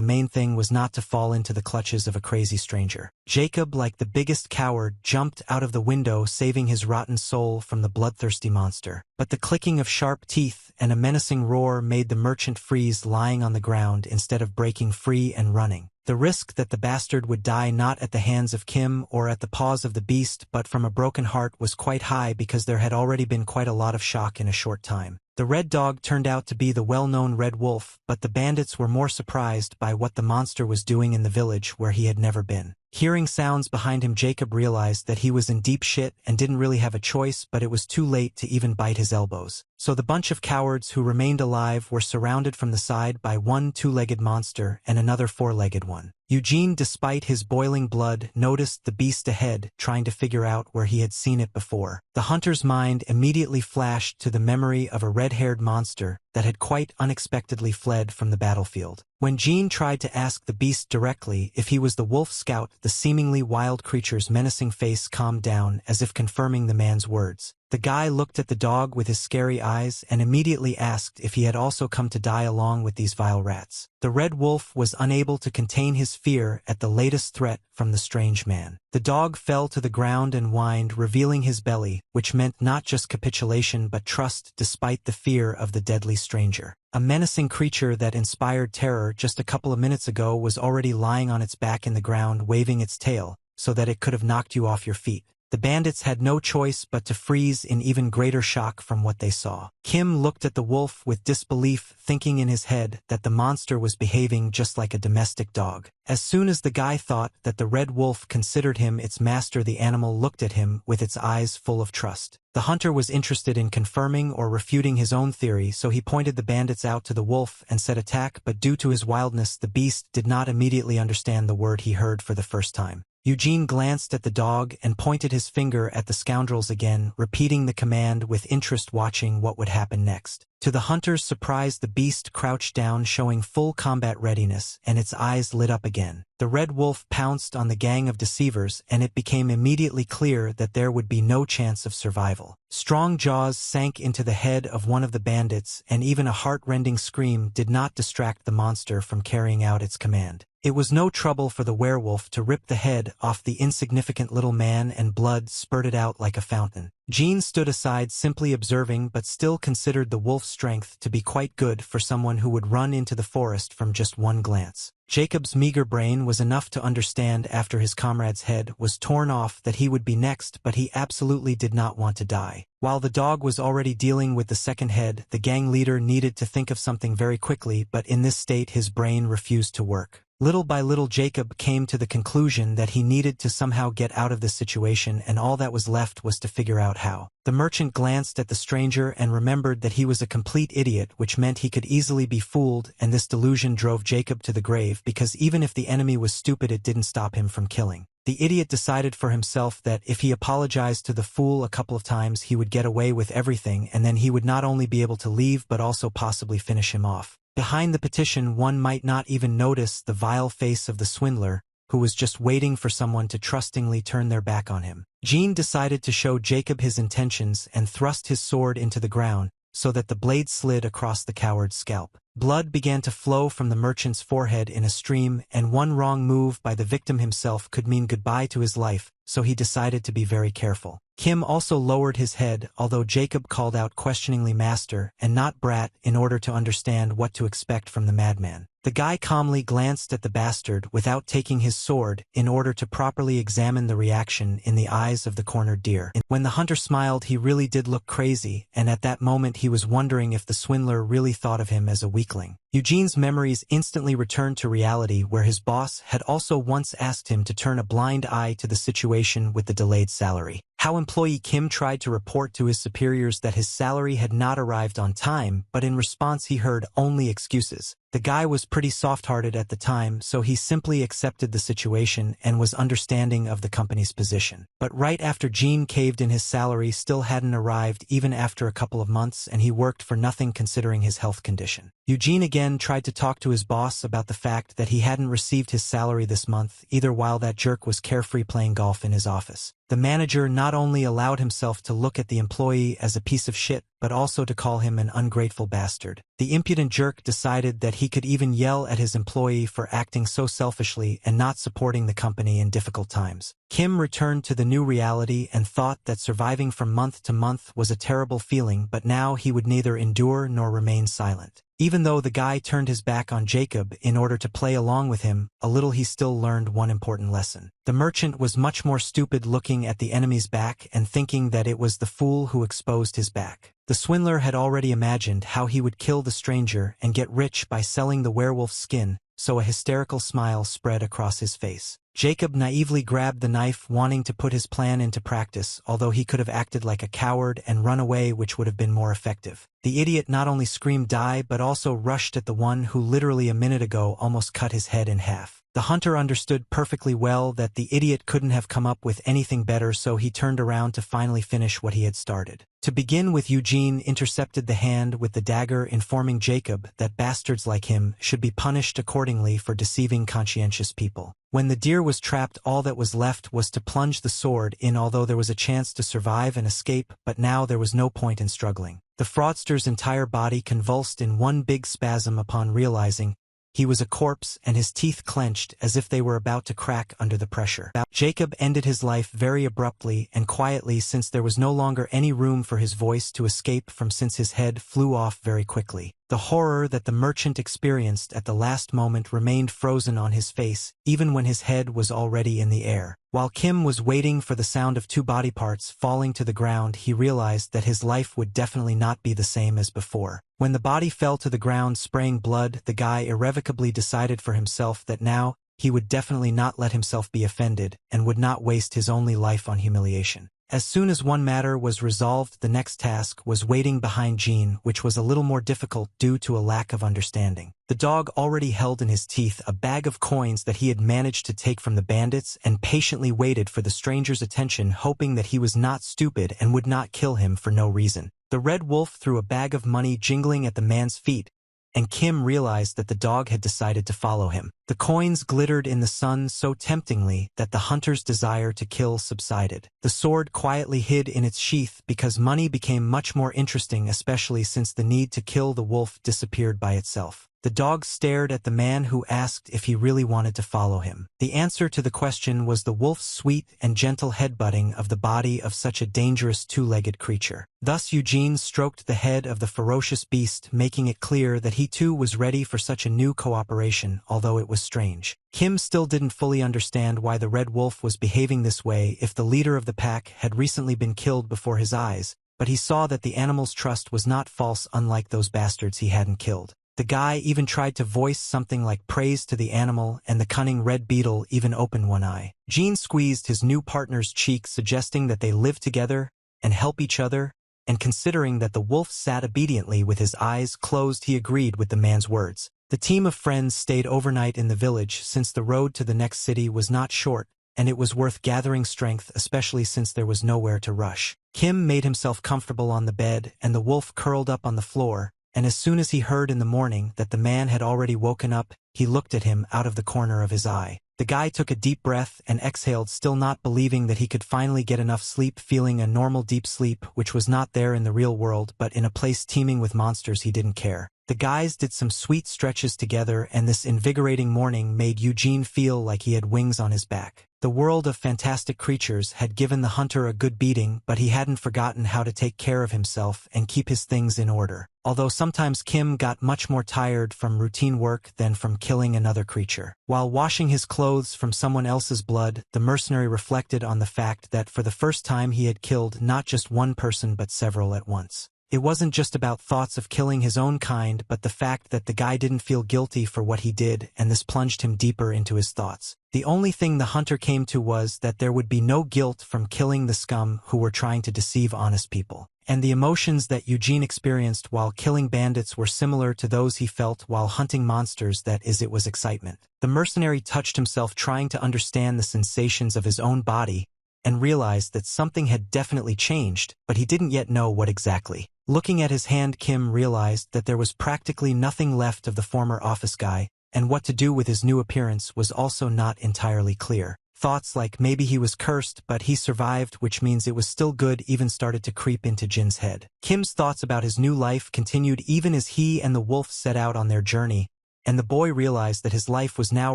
main thing was not to fall into the clutches of a crazy stranger. Jacob, like the biggest coward, jumped out of the window, saving his rotten soul from the bloodthirsty monster. But the clicking of sharp teeth and a menacing roar made the merchant freeze, lying on the ground instead of breaking free and running. The risk that the bastard would die not at the hands of Kim or at the paws of the beast but from a broken heart was quite high, because there had already been quite a lot of shock in a short time. The red dog turned out to be the well-known red wolf, but the bandits were more surprised by what the monster was doing in the village where he had never been. Hearing sounds behind him, Jacob realized that he was in deep shit and didn't really have a choice, but it was too late to even bite his elbows. So the bunch of cowards who remained alive were surrounded from the side by one two-legged monster and another four-legged one. Eugene, despite his boiling blood, noticed the beast ahead, trying to figure out where he had seen it before. The hunter's mind immediately flashed to the memory of a red-haired monster that had quite unexpectedly fled from the battlefield. When Gene tried to ask the beast directly if he was the wolf scout, the seemingly wild creature's menacing face calmed down, as if confirming the man's words. The guy looked at the dog with his scary eyes and immediately asked if he had also come to die along with these vile rats. The red wolf was unable to contain his fear at the latest threat from the strange man. The dog fell to the ground and whined, revealing his belly, which meant not just capitulation but trust despite the fear of the deadly stranger. A menacing creature that inspired terror just a couple of minutes ago was already lying on its back in the ground, waving its tail, so that it could have knocked you off your feet. The bandits had no choice but to freeze in even greater shock from what they saw. Kim looked at the wolf with disbelief, thinking in his head that the monster was behaving just like a domestic dog. As soon as the guy thought that the red wolf considered him its master, the animal looked at him with its eyes full of trust. The hunter was interested in confirming or refuting his own theory, so he pointed the bandits out to the wolf and said attack, but due to his wildness, the beast did not immediately understand the word he heard for the first time. Eugene glanced at the dog and pointed his finger at the scoundrels again, repeating the command with interest, watching what would happen next. To the hunter's surprise, the beast crouched down, showing full combat readiness, and its eyes lit up again. The red wolf pounced on the gang of deceivers, and it became immediately clear that there would be no chance of survival. Strong jaws sank into the head of one of the bandits, and even a heart-rending scream did not distract the monster from carrying out its command. It was no trouble for the werewolf to rip the head off the insignificant little man, and blood spurted out like a fountain. Gene stood aside, simply observing, but still considered the wolf's strength to be quite good for someone who would run into the forest from just one glance. Jacob's meager brain was enough to understand after his comrade's head was torn off that he would be next, but he absolutely did not want to die. While the dog was already dealing with the second head, the gang leader needed to think of something very quickly, but in this state his brain refused to work. Little by little, Jacob came to the conclusion that he needed to somehow get out of this situation, and all that was left was to figure out how. The merchant glanced at the stranger and remembered that he was a complete idiot, which meant he could easily be fooled, and this delusion drove Jacob to the grave, because even if the enemy was stupid, it didn't stop him from killing. The idiot decided for himself that if he apologized to the fool a couple of times, he would get away with everything, and then he would not only be able to leave but also possibly finish him off. Behind the petition, one might not even notice the vile face of the swindler, who was just waiting for someone to trustingly turn their back on him. Gene decided to show Jacob his intentions and thrust his sword into the ground, so that the blade slid across the coward's scalp. Blood began to flow from the merchant's forehead in a stream, and one wrong move by the victim himself could mean goodbye to his life, so he decided to be very careful. Kim also lowered his head, although Jacob called out questioningly master and not brat in order to understand what to expect from the madman. The guy calmly glanced at the bastard without taking his sword in order to properly examine the reaction in the eyes of the cornered deer. When the hunter smiled, he really did look crazy, and at that moment he was wondering if the swindler really thought of him as a weakling. Eugene's memories instantly returned to reality, where his boss had also once asked him to turn a blind eye to the situation with the delayed salary. How employee Kim tried to report to his superiors that his salary had not arrived on time, but in response he heard only excuses. The guy was pretty soft-hearted at the time, so he simply accepted the situation and was understanding of the company's position. But right after Gene caved in, his salary still hadn't arrived even after a couple of months, and he worked for nothing considering his health condition. Eugene again tried to talk to his boss about the fact that he hadn't received his salary this month either, while that jerk was carefree playing golf in his office. The manager not only allowed himself to look at the employee as a piece of shit, but also to call him an ungrateful bastard. The impudent jerk decided that he could even yell at his employee for acting so selfishly and not supporting the company in difficult times. Kim returned to the new reality and thought that surviving from month to month was a terrible feeling, but now he would neither endure nor remain silent. Even though the guy turned his back on Jacob in order to play along with him a little, he still learned one important lesson. The merchant was much more stupid looking at the enemy's back and thinking that it was the fool who exposed his back. The swindler had already imagined how he would kill the stranger and get rich by selling the werewolf's skin, so a hysterical smile spread across his face. Jacob naively grabbed the knife, wanting to put his plan into practice, although he could have acted like a coward and run away, which would have been more effective. The idiot not only screamed die but also rushed at the one who literally a minute ago almost cut his head in half. The hunter understood perfectly well that the idiot couldn't have come up with anything better, so he turned around to finally finish what he had started. To begin with, Eugene intercepted the hand with the dagger, informing Jacob that bastards like him should be punished accordingly for deceiving conscientious people. When the deer was trapped, all that was left was to plunge the sword in, although there was a chance to survive and escape, but now there was no point in struggling. The fraudster's entire body convulsed in one big spasm upon realizing he was a corpse, and his teeth clenched as if they were about to crack under the pressure. Jacob ended his life very abruptly and quietly, since there was no longer any room for his voice to escape from, since his head flew off very quickly. The horror that the merchant experienced at the last moment remained frozen on his face, even when his head was already in the air. While Kim was waiting for the sound of two body parts falling to the ground, he realized that his life would definitely not be the same as before. When the body fell to the ground spraying blood, the guy irrevocably decided for himself that now he would definitely not let himself be offended and would not waste his only life on humiliation. As soon as one matter was resolved, the next task was waiting behind Gene, which was a little more difficult due to a lack of understanding. The dog already held in his teeth a bag of coins that he had managed to take from the bandits and patiently waited for the stranger's attention, hoping that he was not stupid and would not kill him for no reason. The red wolf threw a bag of money jingling at the man's feet, and Kim realized that the dog had decided to follow him. The coins glittered in the sun so temptingly that the hunter's desire to kill subsided. The sword quietly hid in its sheath because money became much more interesting, especially since the need to kill the wolf disappeared by itself. The dog stared at the man, who asked if he really wanted to follow him. The answer to the question was the wolf's sweet and gentle headbutting of the body of such a dangerous two-legged creature. Thus Eugene stroked the head of the ferocious beast, making it clear that he too was ready for such a new cooperation, although it was strange. Kim still didn't fully understand why the red wolf was behaving this way if the leader of the pack had recently been killed before his eyes, but he saw that the animal's trust was not false, unlike those bastards he hadn't killed. The guy even tried to voice something like praise to the animal, and the cunning red beetle even opened one eye. Gene squeezed his new partner's cheek, suggesting that they live together and help each other, and considering that the wolf sat obediently with his eyes closed, he agreed with the man's words. The team of friends stayed overnight in the village, since the road to the next city was not short, and it was worth gathering strength, especially since there was nowhere to rush. Kim made himself comfortable on the bed, and the wolf curled up on the floor, and as soon as he heard in the morning that the man had already woken up, he looked at him out of the corner of his eye. The guy took a deep breath and exhaled, still not believing that he could finally get enough sleep, feeling a normal deep sleep, which was not there in the real world, but in a place teeming with monsters he didn't care. The guys did some sweet stretches together, and this invigorating morning made Eugene feel like he had wings on his back. The world of fantastic creatures had given the hunter a good beating, but he hadn't forgotten how to take care of himself and keep his things in order. Although sometimes Kim got much more tired from routine work than from killing another creature. While washing his clothes from someone else's blood, the mercenary reflected on the fact that for the first time he had killed not just one person but several at once. It wasn't just about thoughts of killing his own kind, but the fact that the guy didn't feel guilty for what he did, and this plunged him deeper into his thoughts. The only thing the hunter came to was that there would be no guilt from killing the scum who were trying to deceive honest people. and the emotions that Eugene experienced while killing bandits were similar to those he felt while hunting monsters. That is, it was excitement. The mercenary touched himself trying to understand the sensations of his own body and realized that something had definitely changed, but he didn't yet know what exactly. Looking at his hand, Kim realized that there was practically nothing left of the former office guy, and what to do with his new appearance was also not entirely clear. Thoughts like maybe he was cursed but he survived, which means it was still good, even started to creep into Jin's head. Kim's thoughts about his new life continued even as he and the wolf set out on their journey, and the boy realized that his life was now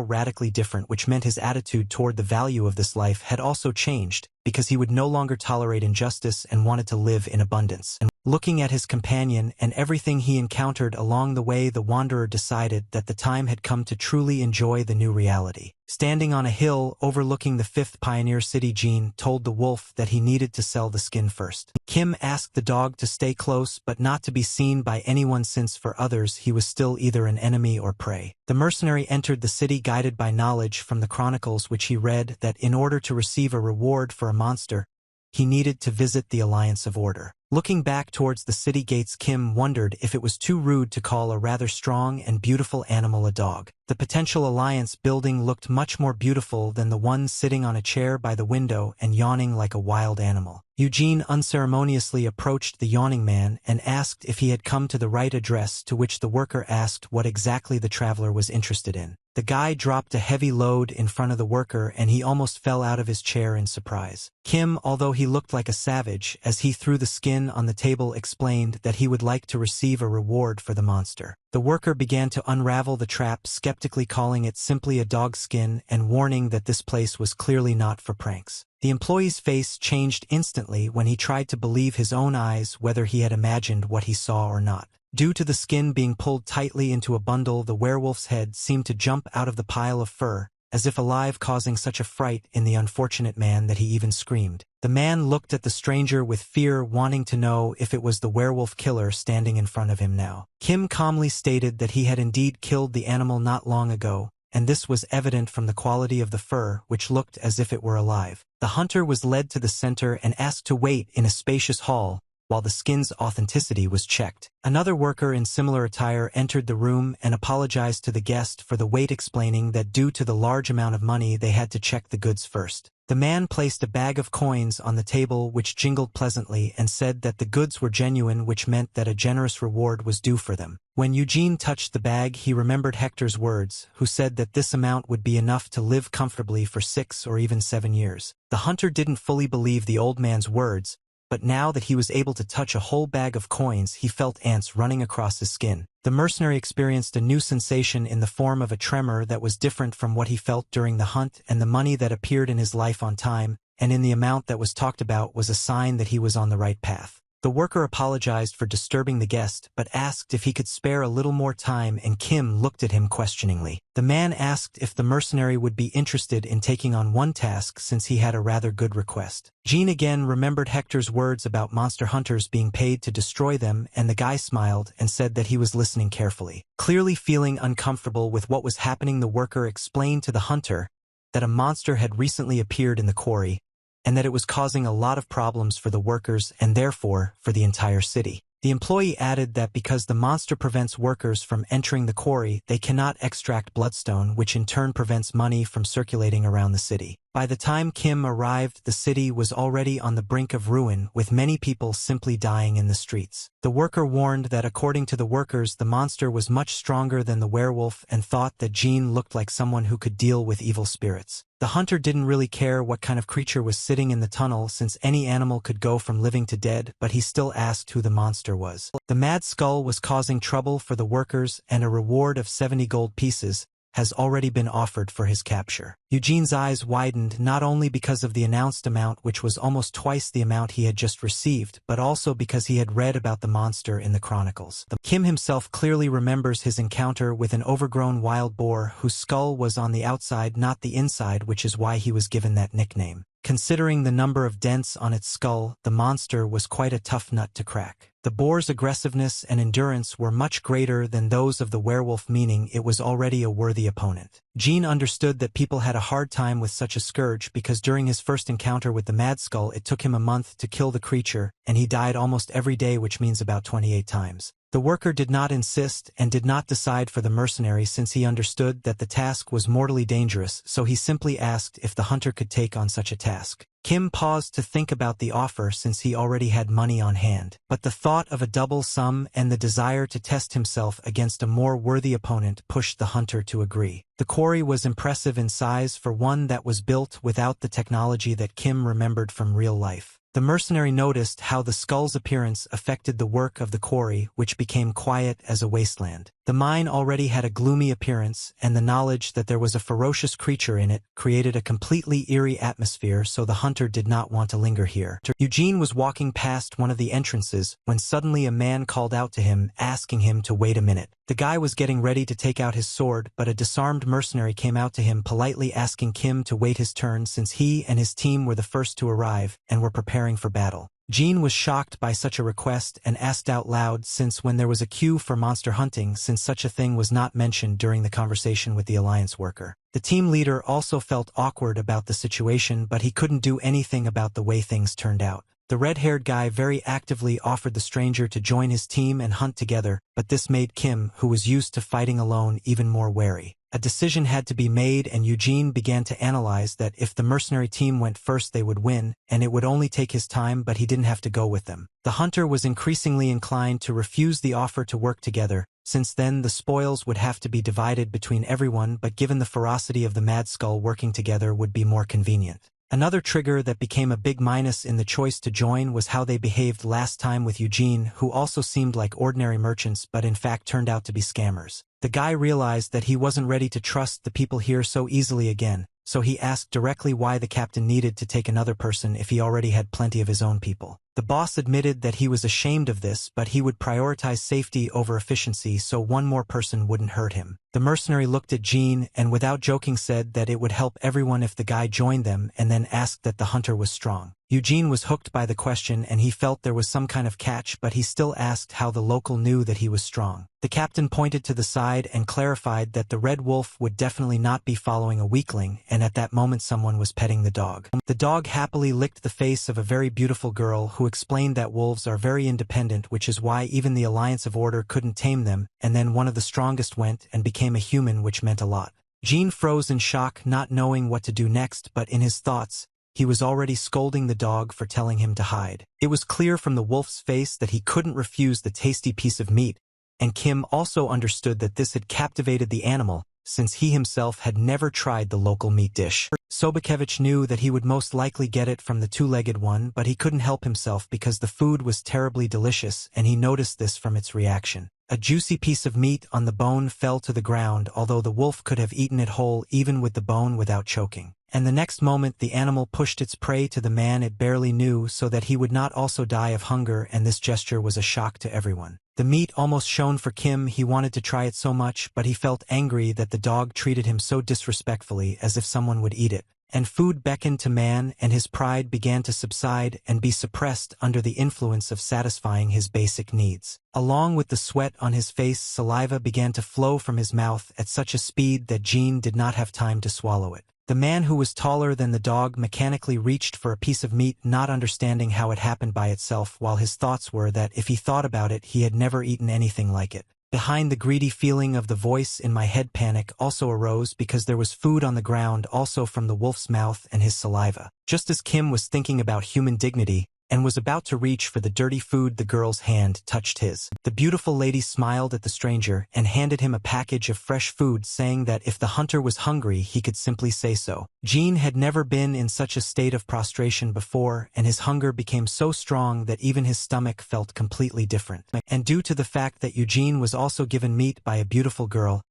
radically different, which meant his attitude toward the value of this life had also changed, because he would no longer tolerate injustice and wanted to live in abundance. And looking at his companion and everything he encountered along the way, the wanderer decided that the time had come to truly enjoy the new reality. Standing on a hill overlooking the fifth pioneer city, Jin told the wolf that he needed to sell the skin first. Kim asked the dog to stay close but not to be seen by anyone, since for others he was still either an enemy or prey. The mercenary entered the city guided by knowledge from the chronicles, which he read that in order to receive a reward for a monster, he needed to visit the Alliance of Order. Looking back towards the city gates, Kim wondered if it was too rude to call a rather strong and beautiful animal a dog. The potential alliance building looked much more beautiful than the one sitting on a chair by the window and yawning like a wild animal. Eugene unceremoniously approached the yawning man and asked if he had come to the right address, to which the worker asked what exactly the traveler was interested in. The guy dropped a heavy load in front of the worker and he almost fell out of his chair in surprise. Kim, although he looked like a savage as he threw the skin on the table, explained that he would like to receive a reward for the monster. The worker began to unravel the trap, skeptically calling it simply a dog skin and warning that this place was clearly not for pranks. The employee's face changed instantly when he tried to believe his own eyes, whether he had imagined what he saw or not. Due to the skin being pulled tightly into a bundle, the werewolf's head seemed to jump out of the pile of fur, as if alive, causing such a fright in the unfortunate man that he even screamed. The man looked at the stranger with fear, wanting to know if it was the werewolf killer standing in front of him now. Kim calmly stated that he had indeed killed the animal not long ago, and this was evident from the quality of the fur, which looked as if it were alive. The hunter was led to the center and asked to wait in a spacious hall, while the skin's authenticity was checked. Another worker in similar attire entered the room and apologized to the guest for the wait, explaining that due to the large amount of money they had to check the goods first. The man placed a bag of coins on the table which jingled pleasantly and said that the goods were genuine, which meant that a generous reward was due for them. When Eugene touched the bag, he remembered Hector's words, who said that this amount would be enough to live comfortably for 6 or even 7 years. The hunter didn't fully believe the old man's words, but now that he was able to touch a whole bag of coins, he felt ants running across his skin. The mercenary experienced a new sensation in the form of a tremor that was different from what he felt during the hunt, and the money that appeared in his life on time, and in the amount that was talked about, was a sign that he was on the right path. The worker apologized for disturbing the guest, but asked if he could spare a little more time, and Kim looked at him questioningly. The man asked if the mercenary would be interested in taking on one task, since he had a rather good request. Jean again remembered Hector's words about monster hunters being paid to destroy them, and the guy smiled and said that he was listening carefully. Clearly feeling uncomfortable with what was happening, the worker explained to the hunter that a monster had recently appeared in the quarry, and that it was causing a lot of problems for the workers and therefore for the entire city. The employee added that because the monster prevents workers from entering the quarry, they cannot extract bloodstone, which in turn prevents money from circulating around the city. By the time Kim arrived, the city was already on the brink of ruin, with many people simply dying in the streets. The worker warned that according to the workers, the monster was much stronger than the werewolf and thought that Jean looked like someone who could deal with evil spirits. The hunter didn't really care what kind of creature was sitting in the tunnel, since any animal could go from living to dead, but he still asked who the monster was. The mad skull was causing trouble for the workers, and a reward of 70 gold pieces has already been offered for his capture. Eugene's eyes widened, not only because of the announced amount, which was almost twice the amount he had just received, but also because he had read about the monster in the chronicles. Kim himself clearly remembers his encounter with an overgrown wild boar whose skull was on the outside, not the inside, which is why he was given that nickname. Considering the number of dents on its skull, the monster was quite a tough nut to crack. The boar's aggressiveness and endurance were much greater than those of the werewolf, meaning it was already a worthy opponent. Jean understood that people had a hard time with such a scourge because during his first encounter with the Mad Skull it took him a month to kill the creature, and he died almost every day, which means about 28 times. The worker did not insist and did not decide for the mercenary since he understood that the task was mortally dangerous, so he simply asked if the hunter could take on such a task. Kim paused to think about the offer since he already had money on hand, but the thought of a double sum and the desire to test himself against a more worthy opponent pushed the hunter to agree. The quarry was impressive in size for one that was built without the technology that Kim remembered from real life. The mercenary noticed how the skull's appearance affected the work of the quarry, which became quiet as a wasteland. The mine already had a gloomy appearance, and the knowledge that there was a ferocious creature in it created a completely eerie atmosphere, so the hunter did not want to linger here. Eugene was walking past one of the entrances when suddenly a man called out to him, asking him to wait a minute. The guy was getting ready to take out his sword, but a disarmed mercenary came out to him, politely asking Kim to wait his turn since he and his team were the first to arrive and were preparing for battle. Jean was shocked by such a request and asked out loud since when there was a queue for monster hunting, since such a thing was not mentioned during the conversation with the Alliance worker. The team leader also felt awkward about the situation, but he couldn't do anything about the way things turned out. The red-haired guy very actively offered the stranger to join his team and hunt together, but this made Kim, who was used to fighting alone, even more wary. A decision had to be made, and Eugene began to analyze that if the mercenary team went first they would win, and it would only take his time, but he didn't have to go with them. The hunter was increasingly inclined to refuse the offer to work together, since then the spoils would have to be divided between everyone, but given the ferocity of the Mad Skull, working together would be more convenient. Another trigger that became a big minus in the choice to join was how they behaved last time with Eugene, who also seemed like ordinary merchants but in fact turned out to be scammers. The guy realized that he wasn't ready to trust the people here so easily again, so he asked directly why the captain needed to take another person if he already had plenty of his own people. The boss admitted that he was ashamed of this, but he would prioritize safety over efficiency so one more person wouldn't hurt him. The mercenary looked at Jean and without joking said that it would help everyone if the guy joined them, and then asked that the hunter was strong. Eugene was hooked by the question and he felt there was some kind of catch, but he still asked how the local knew that he was strong. The captain pointed to the side and clarified that the red wolf would definitely not be following a weakling, and at that moment someone was petting the dog. The dog happily licked the face of a very beautiful girl who explained that wolves are very independent, which is why even the Alliance of Order couldn't tame them, and then one of the strongest went and became a human, which meant a lot. Jean froze in shock, not knowing what to do next, but in his thoughts, he was already scolding the dog for telling him to hide. It was clear from the wolf's face that he couldn't refuse the tasty piece of meat, and Kim also understood that this had captivated the animal, since he himself had never tried the local meat dish. Sobakevich knew that he would most likely get it from the two-legged one, but he couldn't help himself because the food was terribly delicious, and he noticed this from its reaction. A juicy piece of meat on the bone fell to the ground, although the wolf could have eaten it whole even with the bone without choking. And the next moment the animal pushed its prey to the man it barely knew so that he would not also die of hunger, and this gesture was a shock to everyone. The meat almost shone for Kim. He wanted to try it so much, but he felt angry that the dog treated him so disrespectfully, as if someone would eat it. And food beckoned to man, and his pride began to subside and be suppressed under the influence of satisfying his basic needs. Along with the sweat on his face, saliva began to flow from his mouth at such a speed that Jean did not have time to swallow it. The man, who was taller than the dog, mechanically reached for a piece of meat, not understanding how it happened by itself, while his thoughts were that if he thought about it, he had never eaten anything like it. Behind the greedy feeling of the voice in my head, panic also arose because there was food on the ground, also from the wolf's mouth and his saliva. Just as Kim was thinking about human dignity and was about to reach for the dirty food, the girl's hand touched his. The beautiful lady smiled at the stranger and handed him a package of fresh food, saying that if the hunter was hungry he could simply say so. Jean had never been in such a state of prostration before, and his hunger became so strong that even his stomach felt completely different. And due to the fact that Eugene was also given meat by a beautiful girl,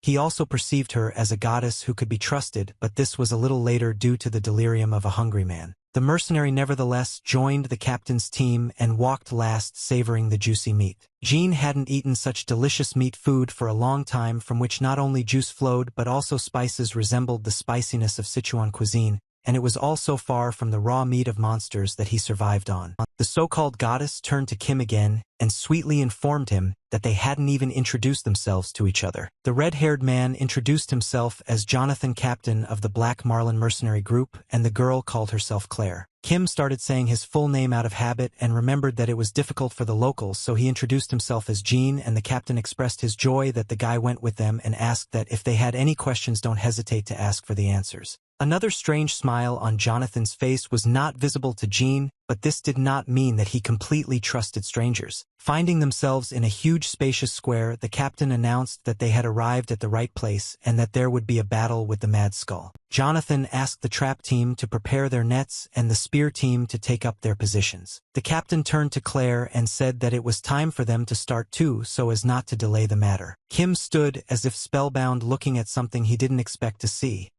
he also perceived her as a goddess who could be trusted, but this was a little later due to the delirium of a hungry man. The mercenary nevertheless joined the captain's team and walked last, savoring the juicy meat. Jean hadn't eaten such delicious meat food for a long time, from which not only juice flowed but also spices resembled the spiciness of Sichuan cuisine, and it was all so far from the raw meat of monsters that he survived on. The so-called goddess turned to Kim again and sweetly informed him that they hadn't even introduced themselves to each other. The red-haired man introduced himself as Jonathan, captain of the Black Marlin mercenary group, and the girl called herself Claire. Kim started saying his full name out of habit and remembered that it was difficult for the locals, so he introduced himself as Jean, and the captain expressed his joy that the guy went with them and asked that if they had any questions, don't hesitate to ask for the answers. Another strange smile on Jonathan's face was not visible to Jean, but this did not mean that he completely trusted strangers. Finding themselves in a huge spacious square, the captain announced that they had arrived at the right place and that there would be a battle with the Mad Skull. Jonathan asked the trap team to prepare their nets and the spear team to take up their positions. The captain turned to Claire and said that it was time for them to start too, so as not to delay the matter. Kim stood as if spellbound, looking at something he didn't expect to see: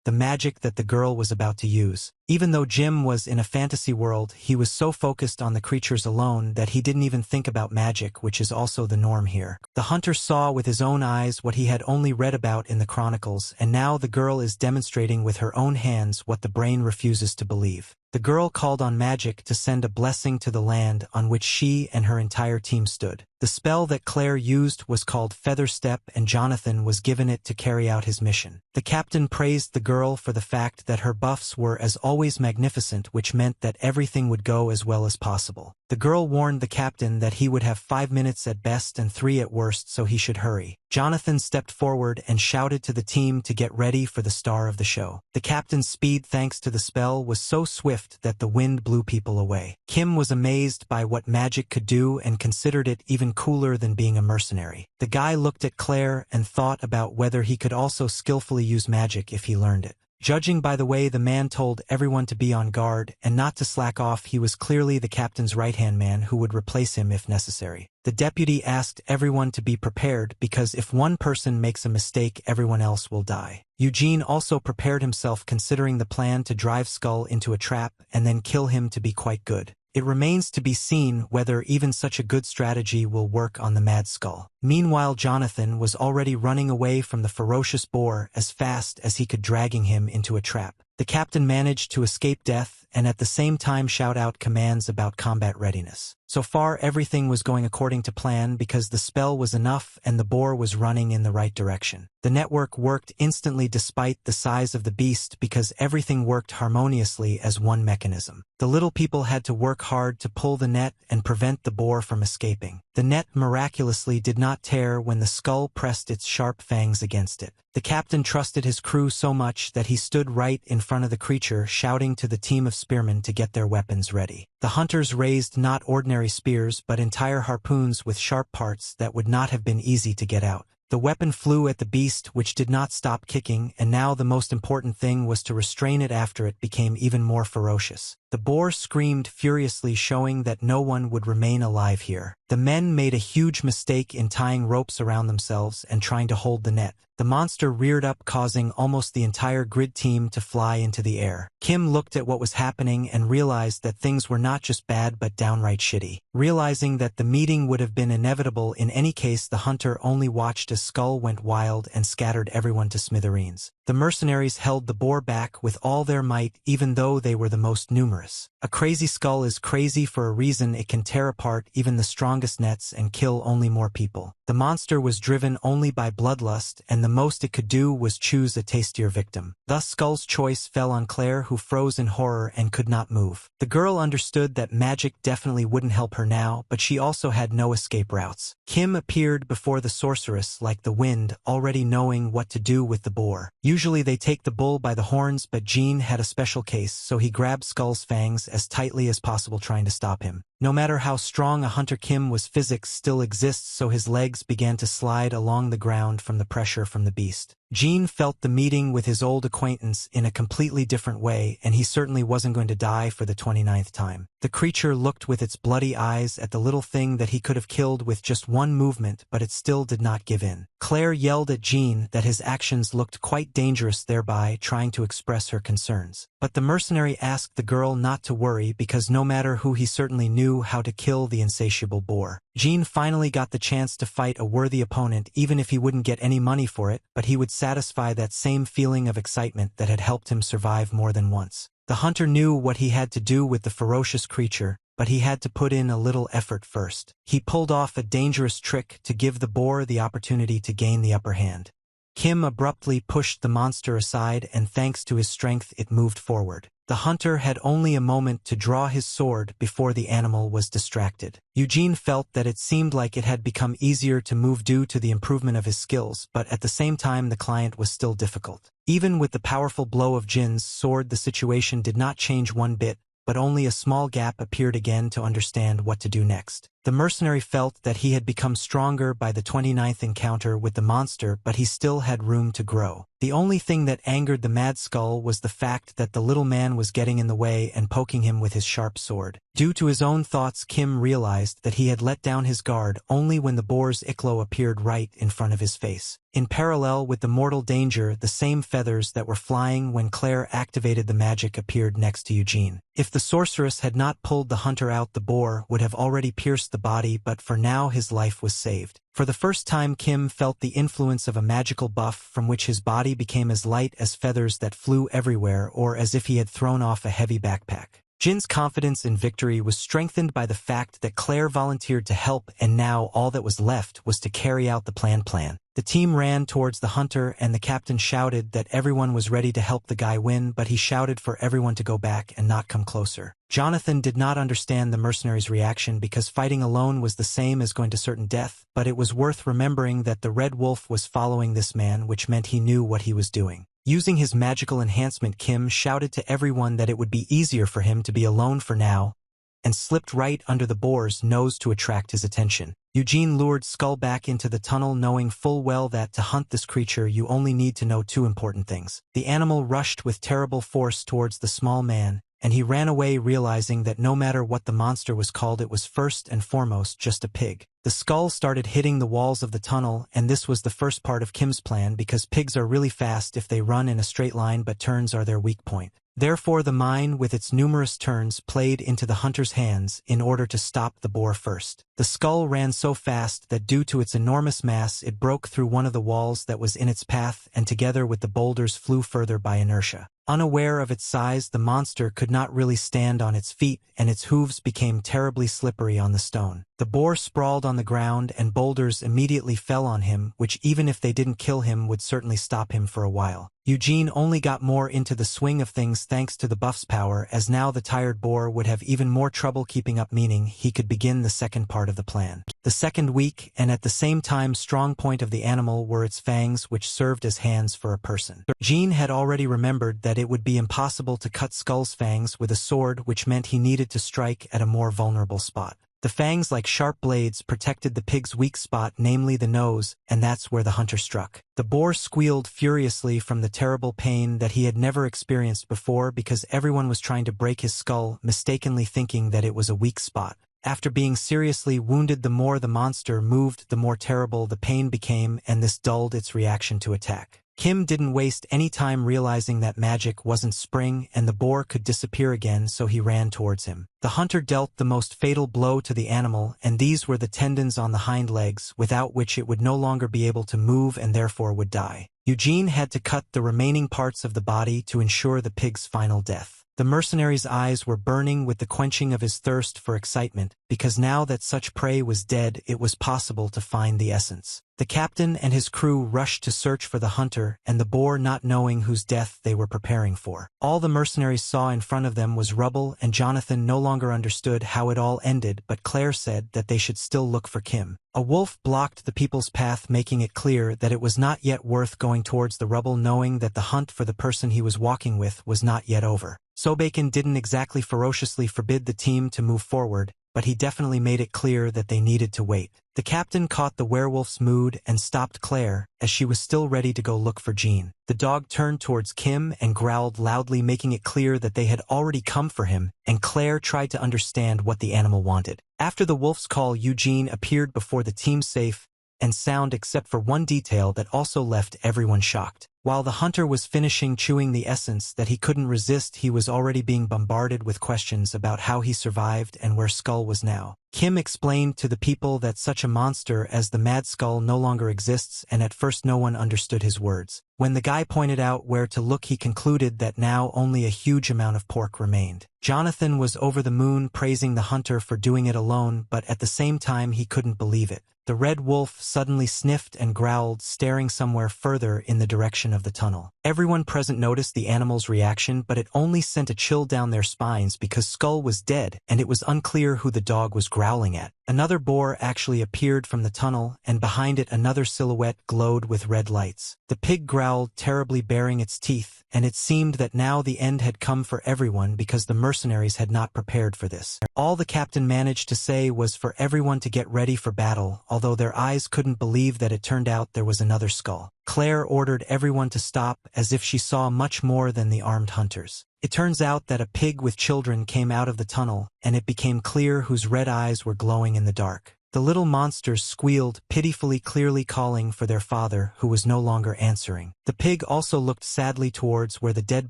the magic that the girl was about to use. Even though Jim was in a fantasy world, he was so focused on the creatures alone that he didn't even think about magic, which is also the norm here. The hunter saw with his own eyes what he had only read about in the chronicles, and now the girl is demonstrating with her own hands what the brain refuses to believe. The girl called on magic to send a blessing to the land on which she and her entire team stood. The spell that Claire used was called Feather Step, and Jonathan was given it to carry out his mission. The captain praised the girl for the fact that her buffs were as always magnificent, which meant that everything would go as well as possible. The girl warned the captain that he would have 5 minutes at best and 3 at worst, so he should hurry. Jonathan stepped forward and shouted to the team to get ready for the star of the show. The captain's speed, thanks to the spell, was so swift that the wind blew people away. Kim was amazed by what magic could do and considered it even cooler than being a mercenary. The guy looked at Claire and thought about whether he could also skillfully use magic if he learned it. Judging by the way the man told everyone to be on guard and not to slack off, he was clearly the captain's right-hand man who would replace him if necessary. The deputy asked everyone to be prepared because if one person makes a mistake, everyone else will die. Eugene also prepared himself, considering the plan to drive Skull into a trap and then kill him to be quite good. It remains to be seen whether even such a good strategy will work on the Mad Skull. Meanwhile, Jonathan was already running away from the ferocious boar as fast as he could, dragging him into a trap. The captain managed to escape death and at the same time shout out commands about combat readiness. So far, everything was going according to plan because the spell was enough and the boar was running in the right direction. The network worked instantly despite the size of the beast because everything worked harmoniously as one mechanism. The little people had to work hard to pull the net and prevent the boar from escaping. The net miraculously did not tear when the skull pressed its sharp fangs against it. The captain trusted his crew so much that he stood right in front of the creature, shouting to the team of spearmen to get their weapons ready. The hunters raised not ordinary spears but entire harpoons with sharp parts that would not have been easy to get out. The weapon flew at the beast, which did not stop kicking, and now the most important thing was to restrain it after it became even more ferocious. The boar screamed furiously, showing that no one would remain alive here. The men made a huge mistake in tying ropes around themselves and trying to hold the net. The monster reared up, causing almost the entire grid team to fly into the air. Kim looked at what was happening and realized that things were not just bad but downright shitty. Realizing that the meeting would have been inevitable in any case, the hunter only watched as Skull went wild and scattered everyone to smithereens. The mercenaries held the boar back with all their might, even though they were the most numerous. A crazy skull is crazy for a reason. It can tear apart even the strongest nets and kill only more people. The monster was driven only by bloodlust, and the most it could do was choose a tastier victim. Thus Skull's choice fell on Claire, who froze in horror and could not move. The girl understood that magic definitely wouldn't help her now, but she also had no escape routes. Kim appeared before the sorceress like the wind, already knowing what to do with the boar. Usually they take the bull by the horns, but Jean had a special case, so he grabbed Skull's fangs as tightly as possible, trying to stop him. No matter how strong a hunter Kim was, physics still exists, so his legs began to slide along the ground from the pressure from the beast. Jean felt the meeting with his old acquaintance in a completely different way, and he certainly wasn't going to die for the 29th time. The creature looked with its bloody eyes at the little thing that he could have killed with just one movement, but it still did not give in. Claire yelled at Jean that his actions looked quite dangerous, thereby trying to express her concerns. But the mercenary asked the girl not to worry because no matter who, he certainly knew how to kill the insatiable boar. Jean finally got the chance to fight a worthy opponent, even if he wouldn't get any money for it, but he would satisfy that same feeling of excitement that had helped him survive more than once. The hunter knew what he had to do with the ferocious creature, but he had to put in a little effort first. He pulled off a dangerous trick to give the boar the opportunity to gain the upper hand. Kim abruptly pushed the monster aside, and thanks to his strength it moved forward. The hunter had only a moment to draw his sword before the animal was distracted. Eugene felt that it seemed like it had become easier to move due to the improvement of his skills, but at the same time the client was still difficult. Even with the powerful blow of Jin's sword, the situation did not change one bit, but only a small gap appeared again to understand what to do next. The mercenary felt that he had become stronger by the 29th encounter with the monster, but he still had room to grow. The only thing that angered the Mad Skull was the fact that the little man was getting in the way and poking him with his sharp sword. Due to his own thoughts, Kim realized that he had let down his guard only when the boar's ichlo appeared right in front of his face. In parallel with the mortal danger, the same feathers that were flying when Claire activated the magic appeared next to Eugene. If the sorceress had not pulled the hunter out, the boar would have already pierced the body, but for now his life was saved. For the first time, Kim felt the influence of a magical buff from which his body became as light as feathers that flew everywhere, or as if he had thrown off a heavy backpack. Jin's confidence in victory was strengthened by the fact that Claire volunteered to help, and now all that was left was to carry out the planned plan. The team ran towards the hunter, and the captain shouted that everyone was ready to help the guy win, but he shouted for everyone to go back and not come closer. Jonathan did not understand the mercenary's reaction because fighting alone was the same as going to certain death, but it was worth remembering that the Red Wolf was following this man, which meant he knew what he was doing. Using his magical enhancement, Kim shouted to everyone that it would be easier for him to be alone for now, and slipped right under the boar's nose to attract his attention. Eugene lured Skull back into the tunnel, knowing full well that to hunt this creature you only need to know two important things. The animal rushed with terrible force towards the small man, and he ran away, realizing that no matter what the monster was called, it was first and foremost just a pig. The skull started hitting the walls of the tunnel, and this was the first part of Kim's plan because pigs are really fast if they run in a straight line, but turns are their weak point. Therefore, the mine with its numerous turns played into the hunter's hands in order to stop the boar first. The skull ran so fast that due to its enormous mass it broke through one of the walls that was in its path, and together with the boulders flew further by inertia. Unaware of its size, the monster could not really stand on its feet, and its hooves became terribly slippery on the stone. The boar sprawled on the ground, and boulders immediately fell on him, which even if they didn't kill him would certainly stop him for a while. Eugene only got more into the swing of things thanks to the buff's power, as now the tired boar would have even more trouble keeping up, meaning he could begin the second part of the plan. The second weak and at the same time strong point of the animal were its fangs, which served as hands for a person. Eugene had already remembered that it would be impossible to cut Skull's fangs with a sword, which meant he needed to strike at a more vulnerable spot. The fangs, like sharp blades, protected the pig's weak spot, namely the nose, and that's where the hunter struck. The boar squealed furiously from the terrible pain that he had never experienced before because everyone was trying to break his skull, mistakenly thinking that it was a weak spot. After being seriously wounded, the more the monster moved, the more terrible the pain became, and this dulled its reaction to attack. Kim didn't waste any time realizing that magic wasn't spring and the boar could disappear again, so he ran towards him. The hunter dealt the most fatal blow to the animal, and these were the tendons on the hind legs, without which it would no longer be able to move and therefore would die. Eugene had to cut the remaining parts of the body to ensure the pig's final death. The mercenary's eyes were burning with the quenching of his thirst for excitement, because now that such prey was dead, it was possible to find the essence. The captain and his crew rushed to search for the hunter and the boar, not knowing whose death they were preparing for. All the mercenaries saw in front of them was rubble, and Jonathan no longer understood how it all ended, but Claire said that they should still look for Kim. A wolf blocked the people's path, making it clear that it was not yet worth going towards the rubble, knowing that the hunt for the person he was walking with was not yet over. Sobacon didn't exactly ferociously forbid the team to move forward, but he definitely made it clear that they needed to wait. The captain caught the werewolf's mood and stopped Claire, as she was still ready to go look for Jean. The dog turned towards Kim and growled loudly, making it clear that they had already come for him, and Claire tried to understand what the animal wanted. After the wolf's call, Eugene appeared before the team, safe and sound except for one detail that also left everyone shocked. While the hunter was finishing chewing the essence that he couldn't resist, he was already being bombarded with questions about how he survived and where Skull was now. Kim explained to the people that such a monster as the Mad Skull no longer exists, and at first no one understood his words. When the guy pointed out where to look, he concluded that now only a huge amount of pork remained. Jonathan was over the moon, praising the hunter for doing it alone, but at the same time he couldn't believe it. The red wolf suddenly sniffed and growled, staring somewhere further in the direction of the tunnel. Everyone present noticed the animal's reaction, but it only sent a chill down their spines because Skull was dead, and it was unclear who the dog was growling at. Another boar actually appeared from the tunnel, and behind it another silhouette glowed with red lights. The pig growled terribly, baring its teeth, and it seemed that now the end had come for everyone because the mercenaries had not prepared for this. All the captain managed to say was for everyone to get ready for battle, although their eyes couldn't believe that it turned out there was another skull. Claire ordered everyone to stop, as if she saw much more than the armed hunters. It turns out that a pig with children came out of the tunnel, and it became clear whose red eyes were glowing in the dark. The little monsters squealed pitifully, clearly calling for their father, who was no longer answering. The pig also looked sadly towards where the dead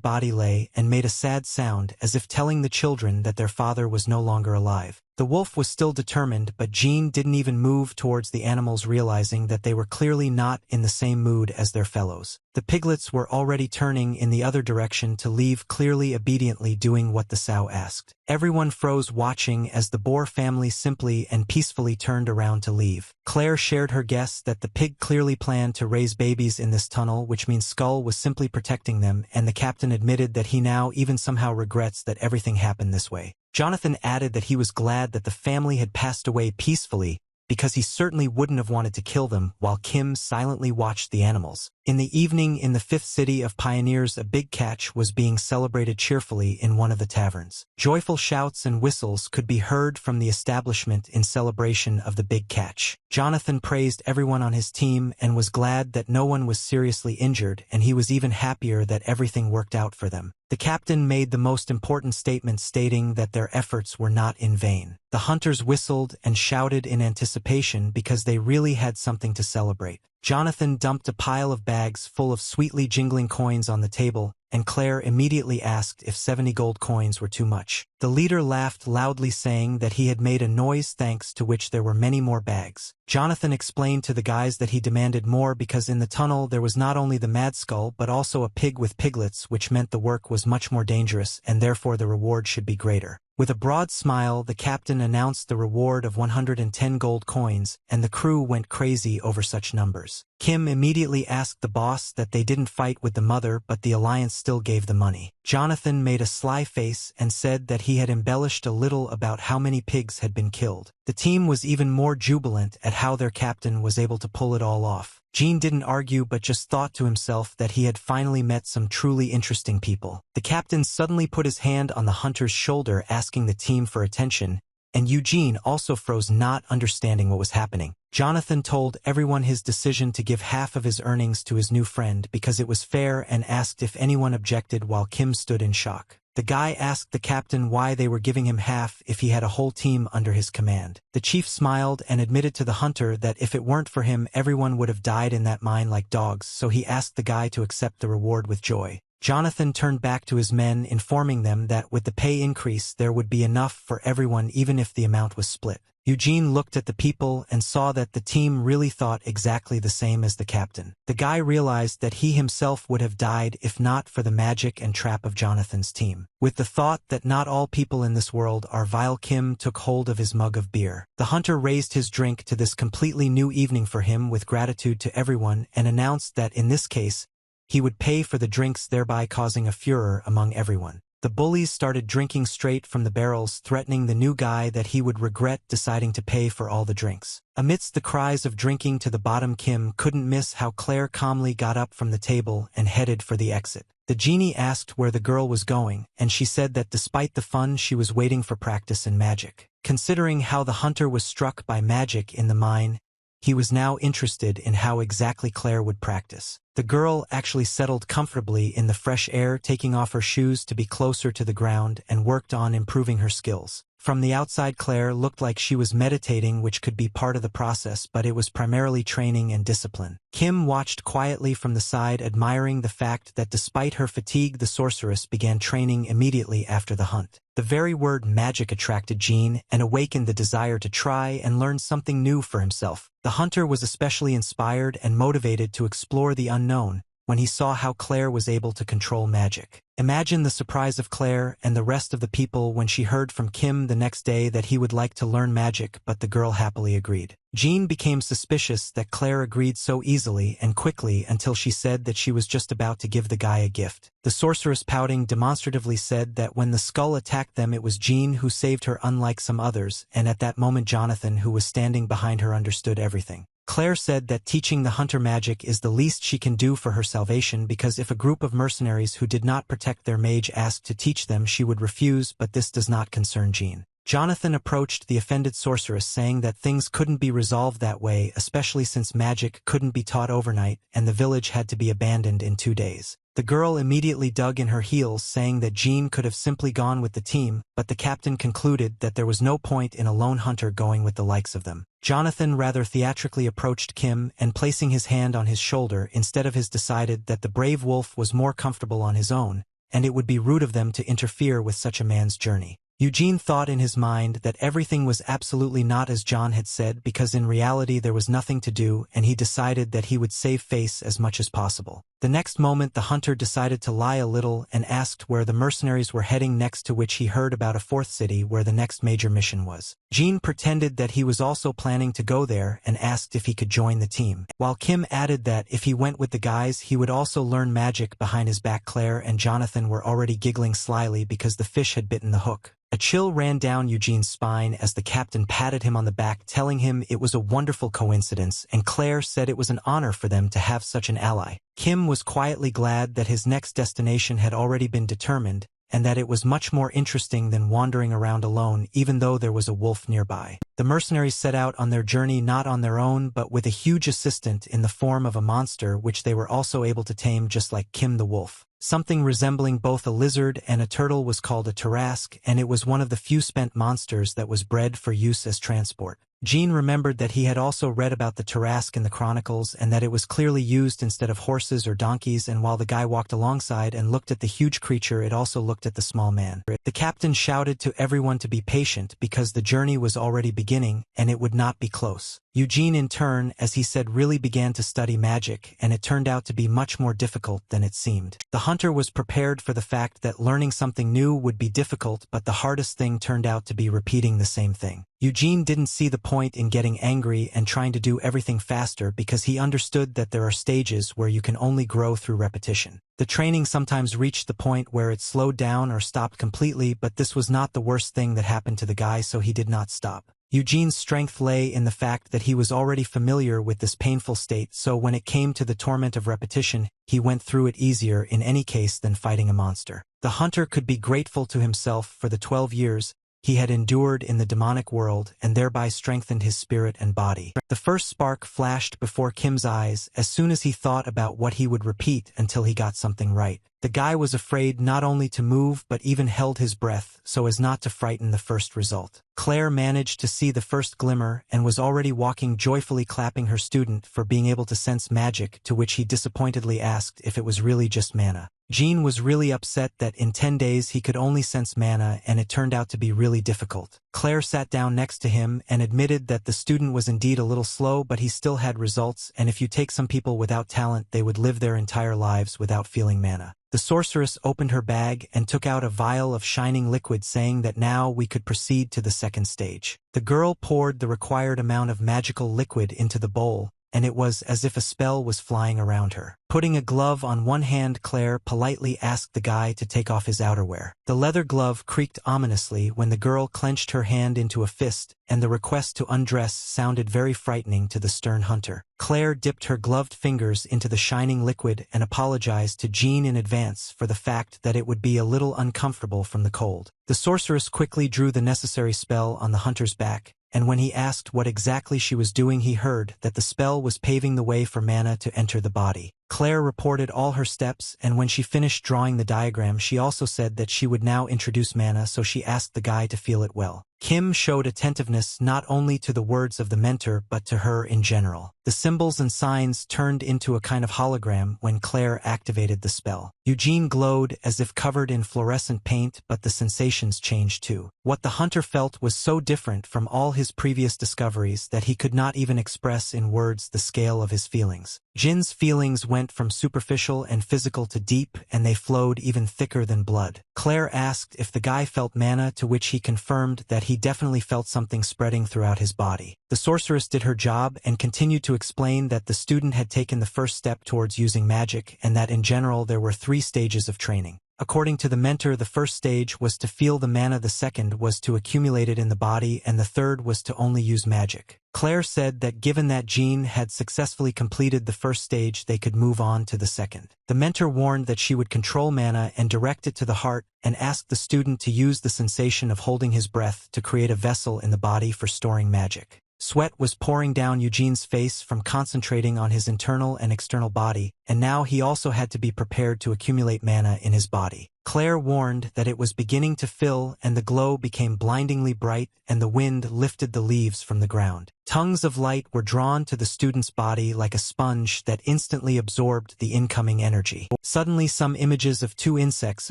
body lay and made a sad sound, as if telling the children that their father was no longer alive. The wolf was still determined, but Jean didn't even move towards the animals, realizing that they were clearly not in the same mood as their fellows. The piglets were already turning in the other direction to leave, clearly obediently doing what the sow asked. Everyone froze, watching as the boar family simply and peacefully turned around to leave. Claire shared her guess that the pig clearly planned to raise babies in this tunnel, which means Skull was simply protecting them, and the captain admitted that he now even somehow regrets that everything happened this way. Jonathan added that he was glad that the family had passed away peacefully, because he certainly wouldn't have wanted to kill them, while Kim silently watched the animals. In the evening, in the fifth city of pioneers, a big catch was being celebrated cheerfully in one of the taverns. Joyful shouts and whistles could be heard from the establishment in celebration of the big catch. Jonathan praised everyone on his team and was glad that no one was seriously injured, and he was even happier that everything worked out for them. The captain made the most important statement, stating that their efforts were not in vain. The hunters whistled and shouted in anticipation because they really had something to celebrate. Jonathan dumped a pile of bags full of sweetly jingling coins on the table, and Claire immediately asked if 70 gold coins were too much. The leader laughed loudly, saying that he had made a noise, thanks to which there were many more bags. Jonathan explained to the guys that he demanded more because in the tunnel there was not only the mad skull but also a pig with piglets, which meant the work was much more dangerous and therefore the reward should be greater. With a broad smile, the captain announced the reward of 110 gold coins, and the crew went crazy over such numbers. Kim immediately asked the boss that they didn't fight with the mother, but the alliance still gave the money. Jonathan made a sly face and said that he had embellished a little about how many pigs had been killed. The team was even more jubilant at how their captain was able to pull it all off. Jean didn't argue but just thought to himself that he had finally met some truly interesting people. The captain suddenly put his hand on the hunter's shoulder, asking the team for attention, and Eugene also froze, not understanding what was happening. Jonathan told everyone his decision to give half of his earnings to his new friend because it was fair, and asked if anyone objected, while Kim stood in shock. The guy asked the captain why they were giving him half if he had a whole team under his command. The chief smiled and admitted to the hunter that if it weren't for him, everyone would have died in that mine like dogs, so he asked the guy to accept the reward with joy. Jonathan turned back to his men, informing them that with the pay increase there would be enough for everyone even if the amount was split. Eugene looked at the people and saw that the team really thought exactly the same as the captain. The guy realized that he himself would have died if not for the magic and trap of Jonathan's team. With the thought that not all people in this world are vile, Kim took hold of his mug of beer. The hunter raised his drink to this completely new evening for him with gratitude to everyone, and announced that in this case, he would pay for the drinks, thereby causing a furor among everyone. The bullies started drinking straight from the barrels, threatening the new guy that he would regret deciding to pay for all the drinks. Amidst the cries of drinking to the bottom, Kim couldn't miss how Claire calmly got up from the table and headed for the exit. The genie asked where the girl was going, and she said that despite the fun, she was waiting for practice in magic. Considering how the hunter was struck by magic in the mine, he was now interested in how exactly Claire would practice. The girl actually settled comfortably in the fresh air, taking off her shoes to be closer to the ground, and worked on improving her skills. From the outside, Claire looked like she was meditating, which could be part of the process, but it was primarily training and discipline. Kim watched quietly from the side, admiring the fact that despite her fatigue, the sorceress began training immediately after the hunt. The very word magic attracted Jean and awakened the desire to try and learn something new for himself. The hunter was especially inspired and motivated to explore the unknown, when he saw how Claire was able to control magic. Imagine the surprise of Claire and the rest of the people when she heard from Kim the next day that he would like to learn magic, but the girl happily agreed. Jean became suspicious that Claire agreed so easily and quickly until she said that she was just about to give the guy a gift. The sorceress, pouting demonstratively, said that when the skull attacked them it was Jean who saved her, unlike some others, and at that moment Jonathan, who was standing behind her, understood everything. Claire said that teaching the hunter magic is the least she can do for her salvation, because if a group of mercenaries who did not protect their mage asked to teach them, she would refuse, but this does not concern Jean. Jonathan approached the offended sorceress, saying that things couldn't be resolved that way, especially since magic couldn't be taught overnight and the village had to be abandoned in 2 days. The girl immediately dug in her heels, saying that Jean could have simply gone with the team, but the captain concluded that there was no point in a lone hunter going with the likes of them. Jonathan rather theatrically approached Kim and, placing his hand on his shoulder instead of his, decided that the brave wolf was more comfortable on his own, and it would be rude of them to interfere with such a man's journey. Eugene thought in his mind that everything was absolutely not as John had said, because in reality there was nothing to do, and he decided that he would save face as much as possible. The next moment the hunter decided to lie a little and asked where the mercenaries were heading next, to which he heard about a 4th city where the next major mission was. Jean pretended that he was also planning to go there and asked if he could join the team, while Kim added that if he went with the guys he would also learn magic behind his back. Claire and Jonathan were already giggling slyly because the fish had bitten the hook. A chill ran down Eugene's spine as the captain patted him on the back, telling him it was a wonderful coincidence, and Claire said it was an honor for them to have such an ally. Kim was quietly glad that his next destination had already been determined, and that it was much more interesting than wandering around alone, even though there was a wolf nearby. The mercenaries set out on their journey not on their own, but with a huge assistant in the form of a monster which they were also able to tame, just like Kim the wolf. Something resembling both a lizard and a turtle was called a Tarrasque, and it was one of the few spent monsters that was bred for use as transport. Jean remembered that he had also read about the Tarrasque in the chronicles, and that it was clearly used instead of horses or donkeys, and while the guy walked alongside and looked at the huge creature, it also looked at the small man. The captain shouted to everyone to be patient because the journey was already beginning and it would not be close. Eugene, in turn, as he said, really began to study magic, and it turned out to be much more difficult than it seemed. The hunter was prepared for the fact that learning something new would be difficult, but the hardest thing turned out to be repeating the same thing. Eugene didn't see the point in getting angry and trying to do everything faster, because he understood that there are stages where you can only grow through repetition. The training sometimes reached the point where it slowed down or stopped completely, but this was not the worst thing that happened to the guy, so he did not stop. Eugene's strength lay in the fact that he was already familiar with this painful state, so when it came to the torment of repetition, he went through it easier in any case than fighting a monster. The hunter could be grateful to himself for the 12 years he had endured in the demonic world, and thereby strengthened his spirit and body. The first spark flashed before Kim's eyes as soon as he thought about what he would repeat until he got something right. The guy was afraid not only to move but even held his breath so as not to frighten the first result. Claire managed to see the first glimmer and was already walking joyfully, clapping her student for being able to sense magic, to which he disappointedly asked if it was really just mana. Jean was really upset that in 10 days he could only sense mana, and it turned out to be really difficult. Claire sat down next to him and admitted that the student was indeed a little slow, but he still had results, and if you take some people without talent, they would live their entire lives without feeling mana. The sorceress opened her bag and took out a vial of shining liquid, saying that now we could proceed to the second stage. The girl poured the required amount of magical liquid into the bowl, and it was as if a spell was flying around her. Putting a glove on one hand, Claire politely asked the guy to take off his outerwear. The leather glove creaked ominously when the girl clenched her hand into a fist, and the request to undress sounded very frightening to the stern hunter. Claire dipped her gloved fingers into the shining liquid and apologized to Jean in advance for the fact that it would be a little uncomfortable from the cold. The sorceress quickly drew the necessary spell on the hunter's back, and when he asked what exactly she was doing, he heard that the spell was paving the way for mana to enter the body. Claire reported all her steps, and when she finished drawing the diagram, she also said that she would now introduce mana, so she asked the guy to feel it well. Kim showed attentiveness not only to the words of the mentor but to her in general. The symbols and signs turned into a kind of hologram when Claire activated the spell. Eugene glowed as if covered in fluorescent paint, but the sensations changed too. What the hunter felt was so different from all his previous discoveries that he could not even express in words the scale of his feelings. Jin's feelings went from superficial and physical to deep, and they flowed even thicker than blood. Claire asked if the guy felt mana, to which he confirmed that he definitely felt something spreading throughout his body. The sorceress did her job and continued to explain that the student had taken the first step towards using magic, and that in general there were 3 stages of training. According to the mentor, the first stage was to feel the mana, the second was to accumulate it in the body, and the third was to only use magic. Claire said that given that Jean had successfully completed the first stage, they could move on to the second. The mentor warned that she would control mana and direct it to the heart, and asked the student to use the sensation of holding his breath to create a vessel in the body for storing magic. Sweat was pouring down Eugene's face from concentrating on his internal and external body, and now he also had to be prepared to accumulate mana in his body. Claire warned that it was beginning to fill, and the glow became blindingly bright, and the wind lifted the leaves from the ground. Tongues of light were drawn to the student's body like a sponge that instantly absorbed the incoming energy. Suddenly some images of 2 insects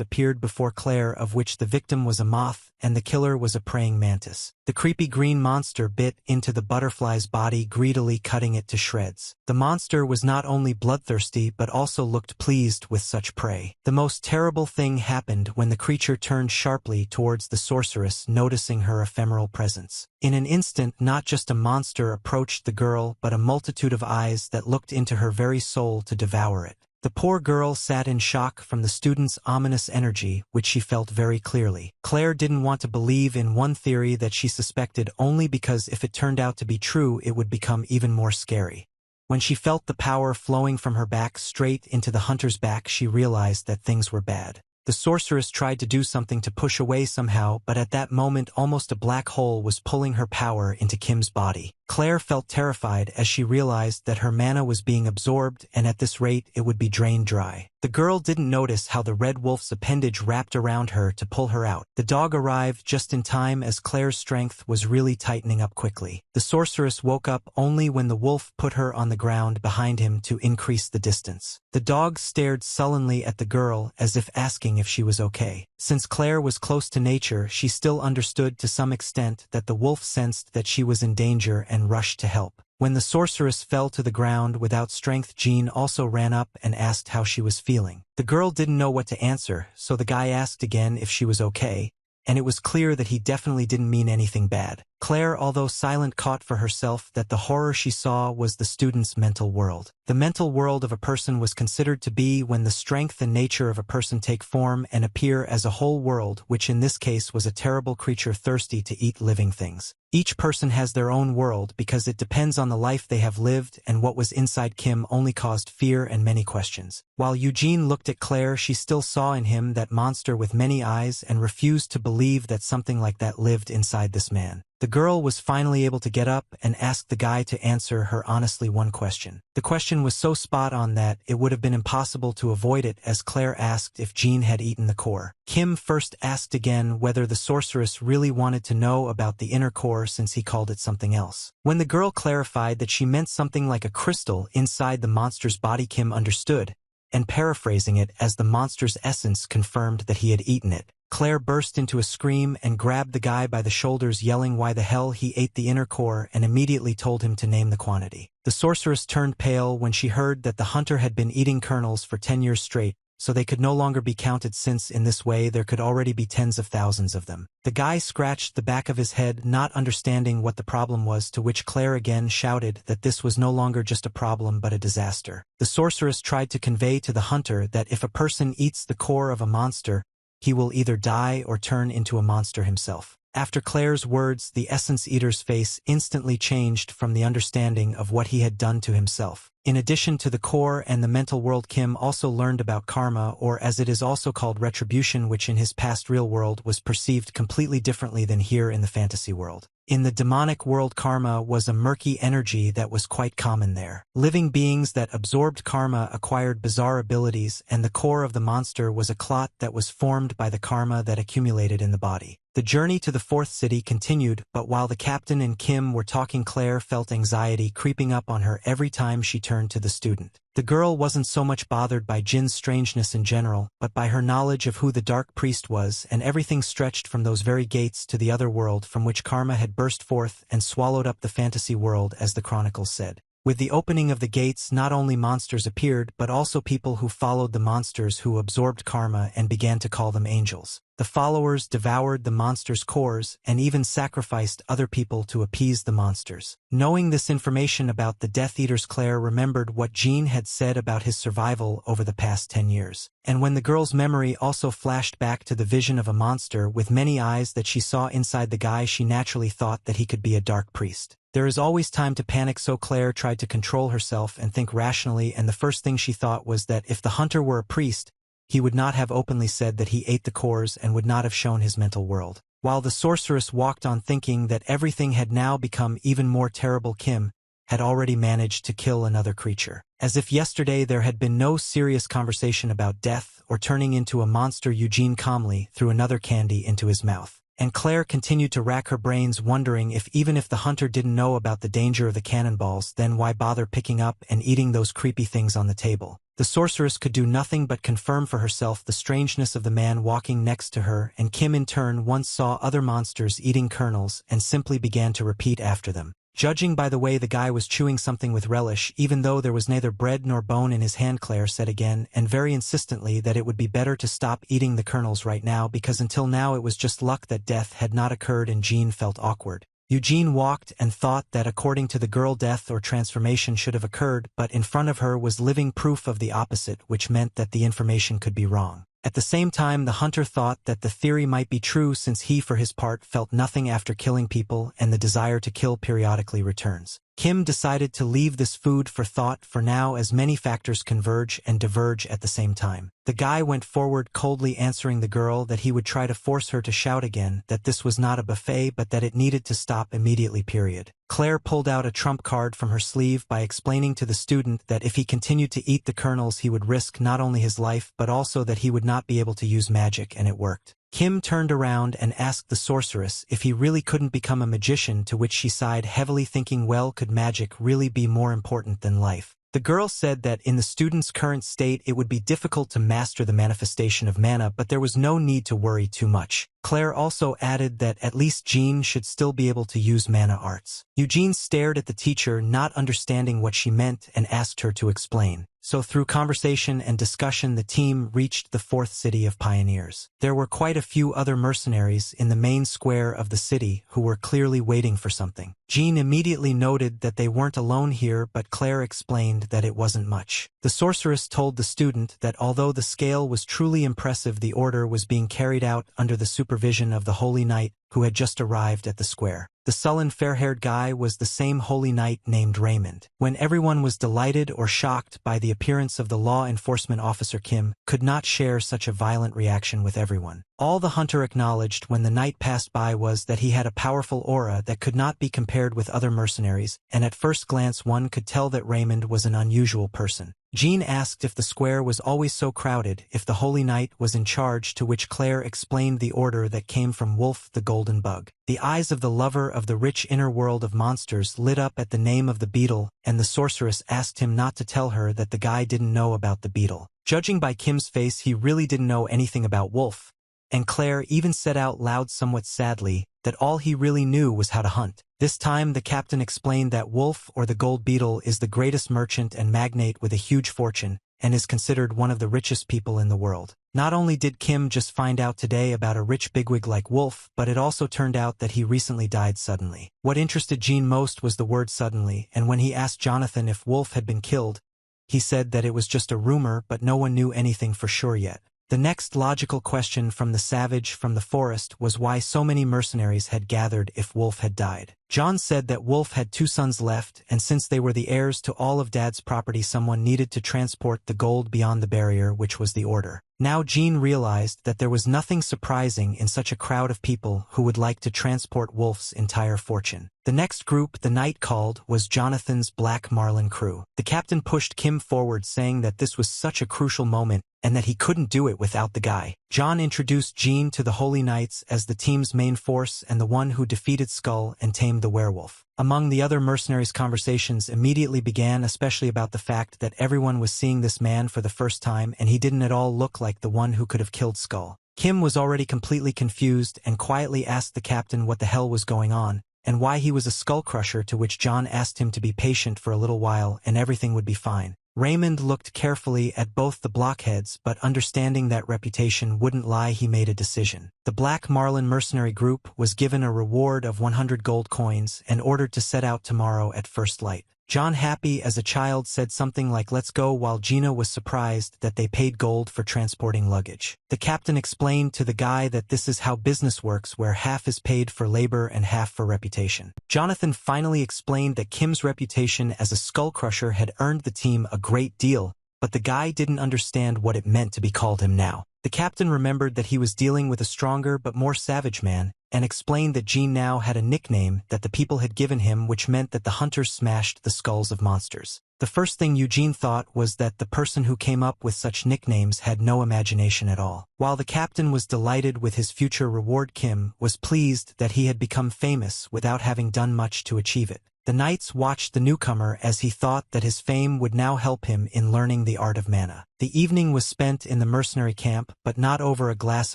appeared before Claire, of which the victim was a moth and the killer was a praying mantis. The creepy green monster bit into the butterfly's body, greedily cutting it to shreds. The monster was not only bloodthirsty but also looked pleased with such prey. The most terrible thing happened when the creature turned sharply towards the sorceress, noticing her ephemeral presence. In an instant, not just a monster approached the girl, but a multitude of eyes that looked into her very soul to devour it. The poor girl sat in shock from the student's ominous energy, which she felt very clearly. Claire didn't want to believe in one theory that she suspected, only because if it turned out to be true, it would become even more scary. When she felt the power flowing from her back straight into the hunter's back, she realized that things were bad. The sorceress tried to do something to push away somehow, but at that moment almost a black hole was pulling her power into Kim's body. Claire felt terrified as she realized that her mana was being absorbed, and at this rate it would be drained dry. The girl didn't notice how the red wolf's appendage wrapped around her to pull her out. The dog arrived just in time, as Claire's strength was really tightening up quickly. The sorceress woke up only when the wolf put her on the ground behind him to increase the distance. The dog stared sullenly at the girl as if asking if she was okay. Since Claire was close to nature, she still understood to some extent that the wolf sensed that she was in danger and rushed to help. When the sorceress fell to the ground without strength, Jean also ran up and asked how she was feeling. The girl didn't know what to answer, so the guy asked again if she was okay, and it was clear that he definitely didn't mean anything bad. Claire, although silent, caught for herself that the horror she saw was the student's mental world. The mental world of a person was considered to be when the strength and nature of a person take form and appear as a whole world, which in this case was a terrible creature thirsty to eat living things. Each person has their own world because it depends on the life they have lived, and what was inside Kim only caused fear and many questions. While Eugene looked at Claire, she still saw in him that monster with many eyes and refused to believe that something like that lived inside this man. The girl was finally able to get up and ask the guy to answer her honestly one question. The question was so spot on that it would have been impossible to avoid it, as Claire asked if Jean had eaten the core. Kim first asked again whether the sorceress really wanted to know about the inner core, since he called it something else. When the girl clarified that she meant something like a crystal inside the monster's body, Kim understood, and paraphrasing it as the monster's essence, confirmed that he had eaten it. Claire burst into a scream and grabbed the guy by the shoulders, yelling why the hell he ate the inner core, and immediately told him to name the quantity. The sorceress turned pale when she heard that the hunter had been eating kernels for 10 years straight, so they could no longer be counted, since in this way there could already be tens of thousands of them. The guy scratched the back of his head, not understanding what the problem was, to which Claire again shouted that this was no longer just a problem but a disaster. The sorceress tried to convey to the hunter that if a person eats the core of a monster, he will either die or turn into a monster himself. After Claire's words, the essence eater's face instantly changed from the understanding of what he had done to himself. In addition to the core and the mental world, Kim also learned about karma, or as it is also called, retribution, which in his past real world was perceived completely differently than here in the fantasy world. In the demonic world, karma was a murky energy that was quite common there. Living beings that absorbed karma acquired bizarre abilities, and the core of the monster was a clot that was formed by the karma that accumulated in the body. The journey to the fourth city continued, but while the captain and Kim were talking, Claire felt anxiety creeping up on her every time she turned to the student. The girl wasn't so much bothered by Jin's strangeness in general, but by her knowledge of who the dark priest was, and everything stretched from those very gates to the other world from which karma had burst forth and swallowed up the fantasy world, as the chronicles said. With the opening of the gates, not only monsters appeared but also people who followed the monsters, who absorbed karma and began to call them angels. The followers devoured the monsters' cores and even sacrificed other people to appease the monsters. Knowing this information about the Death Eaters, Claire remembered what Jean had said about his survival over the past 10 years. And when the girl's memory also flashed back to the vision of a monster with many eyes that she saw inside the guy, she naturally thought that he could be a dark priest. There is always time to panic, so Claire tried to control herself and think rationally, and the first thing she thought was that if the hunter were a priest, he would not have openly said that he ate the cores and would not have shown his mental world. While the sorceress walked on thinking that everything had now become even more terrible, Kim had already managed to kill another creature. As if yesterday there had been no serious conversation about death or turning into a monster, Eugene calmly threw another candy into his mouth. And Claire continued to rack her brains, wondering if even if the hunter didn't know about the danger of the cannonballs, then why bother picking up and eating those creepy things on the table? The sorceress could do nothing but confirm for herself the strangeness of the man walking next to her, and Kim in turn once saw other monsters eating kernels and simply began to repeat after them. Judging by the way the guy was chewing something with relish, even though there was neither bread nor bone in his hand, Claire said again and very insistently that it would be better to stop eating the kernels right now, because until now it was just luck that death had not occurred, and Jean felt awkward. Eugene walked and thought that according to the girl, death or transformation should have occurred, but in front of her was living proof of the opposite, which meant that the information could be wrong. At the same time, the hunter thought that the theory might be true, since he for his part felt nothing after killing people, and the desire to kill periodically returns. Kim decided to leave this food for thought for now, as many factors converge and diverge at the same time. The guy went forward, coldly answering the girl that he would try to force her to shout again that this was not a buffet but that it needed to stop immediately, period. Claire pulled out a trump card from her sleeve by explaining to the student that if he continued to eat the kernels he would risk not only his life but also that he would not be able to use magic, and it worked. Kim turned around and asked the sorceress if he really couldn't become a magician, to which she sighed heavily, thinking, well, could magic really be more important than life? The girl said that in the student's current state it would be difficult to master the manifestation of mana, but there was no need to worry too much. Claire also added that at least Jean should still be able to use mana arts. Eugene stared at the teacher, not understanding what she meant, and asked her to explain. So through conversation and discussion, the team reached the 4th city of Pioneers. There were quite a few other mercenaries in the main square of the city who were clearly waiting for something. Jean immediately noted that they weren't alone here, but Claire explained that it wasn't much. The sorceress told the student that although the scale was truly impressive, the order was being carried out under the supervision of the Holy Knight, who had just arrived at the square. The sullen, fair-haired guy was the same Holy Knight named Raymond. When everyone was delighted or shocked by the appearance of the law enforcement officer, Kim could not share such a violent reaction with everyone. All the hunter acknowledged when the knight passed by was that he had a powerful aura that could not be compared with other mercenaries, and at first glance one could tell that Raymond was an unusual person. Jean asked if the square was always so crowded, if the Holy Knight was in charge, to which Claire explained the order that came from Wolf the Golden Bug. The eyes of the lover of the rich inner world of monsters lit up at the name of the beetle, and the sorceress asked him not to tell her that the guy didn't know about the beetle. Judging by Kim's face, he really didn't know anything about Wolf, and Claire even said out loud somewhat sadly that all he really knew was how to hunt. This time the captain explained that Wolf, or the Gold Beetle, is the greatest merchant and magnate with a huge fortune, and is considered one of the richest people in the world. Not only did Kim just find out today about a rich bigwig like Wolf, but it also turned out that he recently died suddenly. What interested Jean most was the word suddenly, and when he asked Jonathan if Wolf had been killed, he said that it was just a rumor, but no one knew anything for sure yet. The next logical question from the savage from the forest was why so many mercenaries had gathered if Wolf had died. John said that Wolf had 2 sons left, and since they were the heirs to all of Dad's property, someone needed to transport the gold beyond the barrier, which was the order. Now Jean realized that there was nothing surprising in such a crowd of people who would like to transport Wolf's entire fortune. The next group the knight called was Jonathan's Black Marlin crew. The captain pushed Kim forward, saying that this was such a crucial moment and that he couldn't do it without the guy. John introduced Jean to the Holy Knights as the team's main force and the one who defeated Skull and tamed the werewolf. Among the other mercenaries, conversations immediately began, especially about the fact that everyone was seeing this man for the first time and he didn't at all look like the one who could have killed Skull. Kim was already completely confused and quietly asked the captain what the hell was going on, and why he was a skull crusher, to which John asked him to be patient for a little while and everything would be fine. Raymond looked carefully at both the blockheads, but understanding that reputation wouldn't lie, he made a decision. The Black Marlin mercenary group was given a reward of 100 gold coins and ordered to set out tomorrow at first light. John, happy as a child, said something like "let's go," while Gina was surprised that they paid gold for transporting luggage. The captain explained to the guy that this is how business works, where half is paid for labor and half for reputation. Jonathan finally explained that Kim's reputation as a skull crusher had earned the team a great deal, but the guy didn't understand what it meant to be called him now. The captain remembered that he was dealing with a stronger but more savage man, and explained that Gene now had a nickname that the people had given him, which meant that the hunters smashed the skulls of monsters. The first thing Eugene thought was that the person who came up with such nicknames had no imagination at all. While the captain was delighted with his future reward, Kim was pleased that he had become famous without having done much to achieve it. The knights watched the newcomer as he thought that his fame would now help him in learning the art of mana. The evening was spent in the mercenary camp, but not over a glass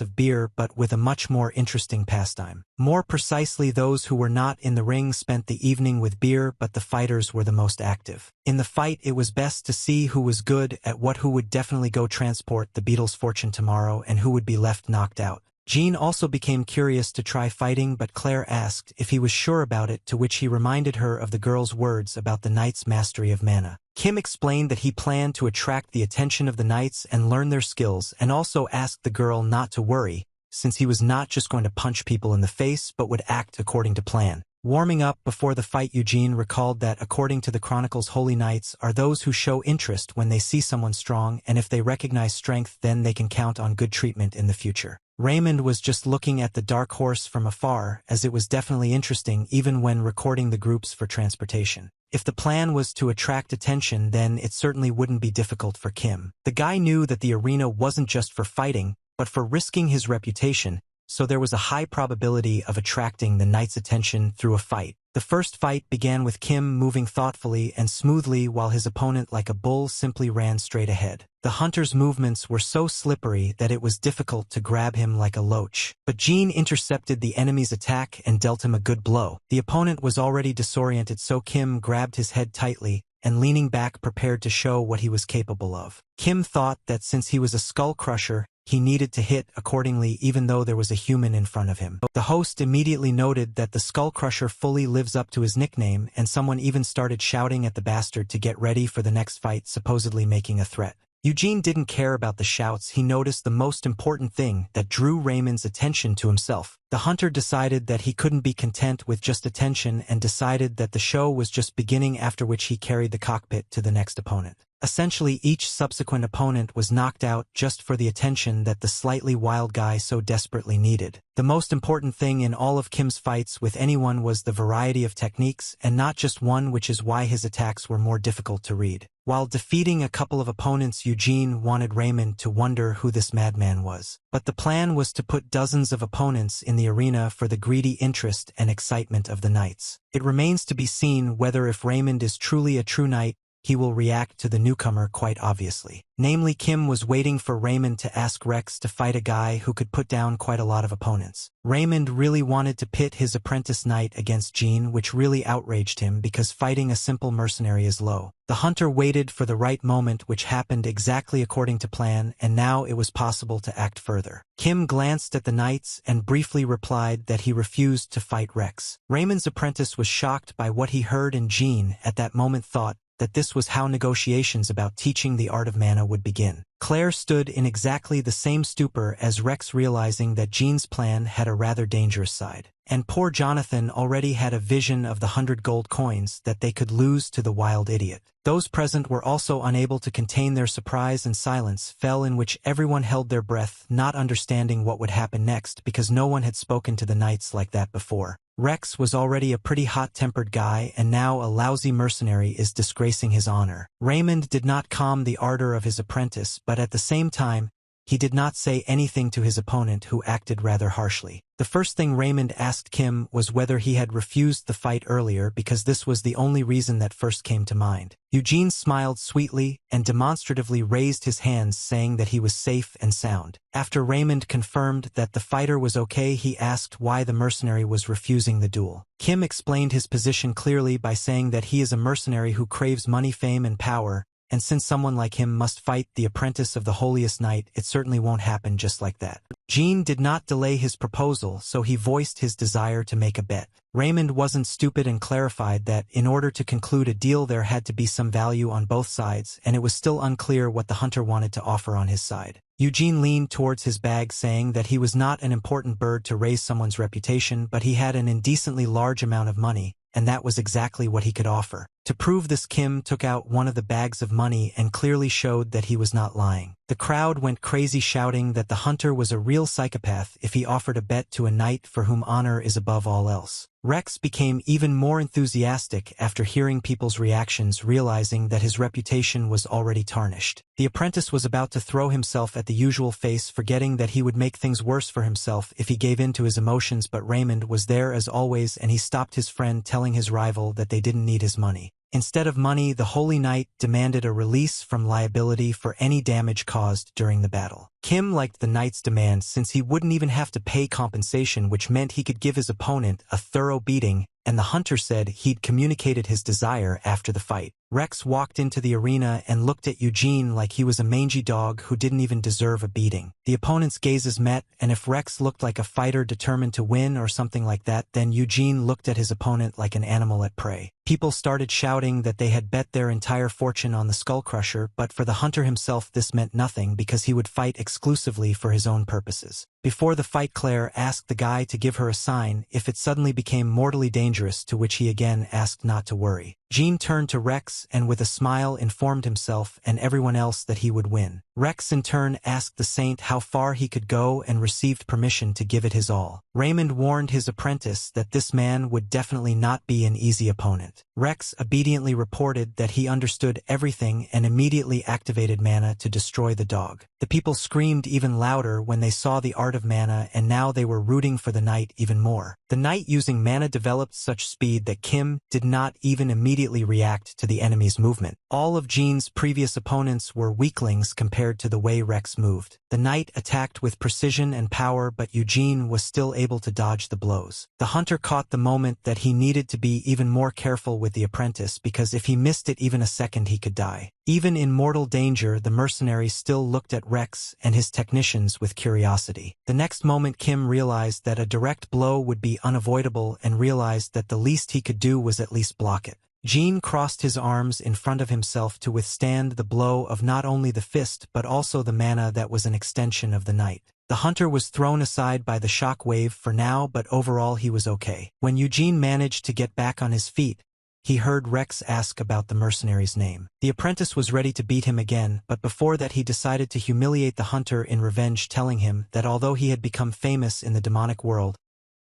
of beer, but with a much more interesting pastime. More precisely, those who were not in the ring spent the evening with beer, but the fighters were the most active. In the fight, it was best to see who was good at what, who would definitely go transport the Beetle's fortune tomorrow, and who would be left knocked out. Jean also became curious to try fighting, but Claire asked if he was sure about it, to which he reminded her of the girl's words about the knight's mastery of mana. Kim explained that he planned to attract the attention of the knights and learn their skills, and also asked the girl not to worry, since he was not just going to punch people in the face but would act according to plan. Warming up before the fight, Eugene recalled that according to the chronicles, holy knights are those who show interest when they see someone strong, and if they recognize strength, then they can count on good treatment in the future. Raymond was just looking at the dark horse from afar, as it was definitely interesting even when recording the groups for transportation. If the plan was to attract attention, then it certainly wouldn't be difficult for Kim. The guy knew that the arena wasn't just for fighting, but for risking his reputation, so there was a high probability of attracting the knight's attention through a fight. The first fight began with Kim moving thoughtfully and smoothly while his opponent, like a bull, simply ran straight ahead. The hunter's movements were so slippery that it was difficult to grab him like a loach. But Jean intercepted the enemy's attack and dealt him a good blow. The opponent was already disoriented, so Kim grabbed his head tightly and, leaning back, prepared to show what he was capable of. Kim thought that since he was a skull crusher, he needed to hit accordingly, even though there was a human in front of him. The host immediately noted that the skull crusher fully lives up to his nickname, and someone even started shouting at the bastard to get ready for the next fight, supposedly making a threat. Eugene didn't care about the shouts. He noticed the most important thing that drew Raymond's attention to himself. The hunter decided that he couldn't be content with just attention and decided that the show was just beginning, after which he carried the cockpit to the next opponent. Essentially, each subsequent opponent was knocked out just for the attention that the slightly wild guy so desperately needed. The most important thing in all of Kim's fights with anyone was the variety of techniques, and not just one, which is why his attacks were more difficult to read. While defeating a couple of opponents, Eugene wanted Raymond to wonder who this madman was. But the plan was to put dozens of opponents in the arena for the greedy interest and excitement of the knights. It remains to be seen whether, if Raymond is truly a true knight, he will react to the newcomer quite obviously. Namely, Kim was waiting for Raymond to ask Rex to fight a guy who could put down quite a lot of opponents. Raymond really wanted to pit his apprentice knight against Jean, which really outraged him because fighting a simple mercenary is low. The hunter waited for the right moment, which happened exactly according to plan, and now it was possible to act further. Kim glanced at the knights and briefly replied that he refused to fight Rex. Raymond's apprentice was shocked by what he heard, and Jean, at that moment, thought that this was how negotiations about teaching the art of mana would begin. Claire stood in exactly the same stupor as Rex, realizing that Jean's plan had a rather dangerous side. And poor Jonathan already had a vision of the 100 gold coins that they could lose to the wild idiot. Those present were also unable to contain their surprise, and silence fell in which everyone held their breath, not understanding what would happen next because no one had spoken to the knights like that before. Rex was already a pretty hot-tempered guy, and now a lousy mercenary is disgracing his honor. Raymond did not calm the ardor of his apprentice, but at the same time, he did not say anything to his opponent, who acted rather harshly. The first thing Raymond asked Kim was whether he had refused the fight earlier, because this was the only reason that first came to mind. Eugene smiled sweetly and demonstratively raised his hands, saying that he was safe and sound. After Raymond confirmed that the fighter was okay, he asked why the mercenary was refusing the duel. Kim explained his position clearly by saying that he is a mercenary who craves money, fame, and power, and since someone like him must fight the apprentice of the holiest knight, it certainly won't happen just like that. Jean did not delay his proposal, so he voiced his desire to make a bet. Raymond wasn't stupid and clarified that in order to conclude a deal there had to be some value on both sides, and it was still unclear what the hunter wanted to offer on his side. Eugene leaned towards his bag, saying that he was not an important bird to raise someone's reputation, but he had an indecently large amount of money, and that was exactly what he could offer. To prove this, Kim took out one of the bags of money and clearly showed that he was not lying. The crowd went crazy, shouting that the hunter was a real psychopath if he offered a bet to a knight for whom honor is above all else. Rex became even more enthusiastic after hearing people's reactions, realizing that his reputation was already tarnished. The apprentice was about to throw himself at the usual face, forgetting that he would make things worse for himself if he gave in to his emotions, but Raymond was there as always, and he stopped his friend, telling his rival that they didn't need his money. Instead of money, the Holy Knight demanded a release from liability for any damage caused during the battle. Kim liked the knight's demand since he wouldn't even have to pay compensation, which meant he could give his opponent a thorough beating, and the hunter said he'd communicated his desire after the fight. Rex walked into the arena and looked at Eugene like he was a mangy dog who didn't even deserve a beating. The opponents' gazes met, and if Rex looked like a fighter determined to win or something like that, then Eugene looked at his opponent like an animal at prey. People started shouting that they had bet their entire fortune on the Skull Crusher, but for the hunter himself this meant nothing because he would fight exclusively for his own purposes. Before the fight, Claire asked the guy to give her a sign if it suddenly became mortally dangerous, to which he again asked not to worry. Jean turned to Rex and with a smile informed himself and everyone else that he would win. Rex in turn asked the saint how far he could go and received permission to give it his all. Raymond warned his apprentice that this man would definitely not be an easy opponent. Rex obediently reported that he understood everything and immediately activated mana to destroy the dog. The people screamed even louder when they saw the art of mana, and now they were rooting for the knight even more. The knight using mana developed such speed that Kim did not even immediately react to the enemy's movement. All of Jean's previous opponents were weaklings compared to the way Rex moved. The knight attacked with precision and power, but Eugene was still able to dodge the blows. The hunter caught the moment that he needed to be even more careful with the apprentice, because if he missed it even a second he could die. Even in mortal danger, the mercenary still looked at Rex and his technicians with curiosity. The next moment Kim realized that a direct blow would be unavoidable and realized that the least he could do was at least block it. Jean crossed his arms in front of himself to withstand the blow of not only the fist but also the mana that was an extension of the knight. The hunter was thrown aside by the shock wave for now, but overall he was okay. When Eugene managed to get back on his feet, he heard Rex ask about the mercenary's name. The apprentice was ready to beat him again, but before that he decided to humiliate the hunter in revenge, telling him that although he had become famous in the demonic world,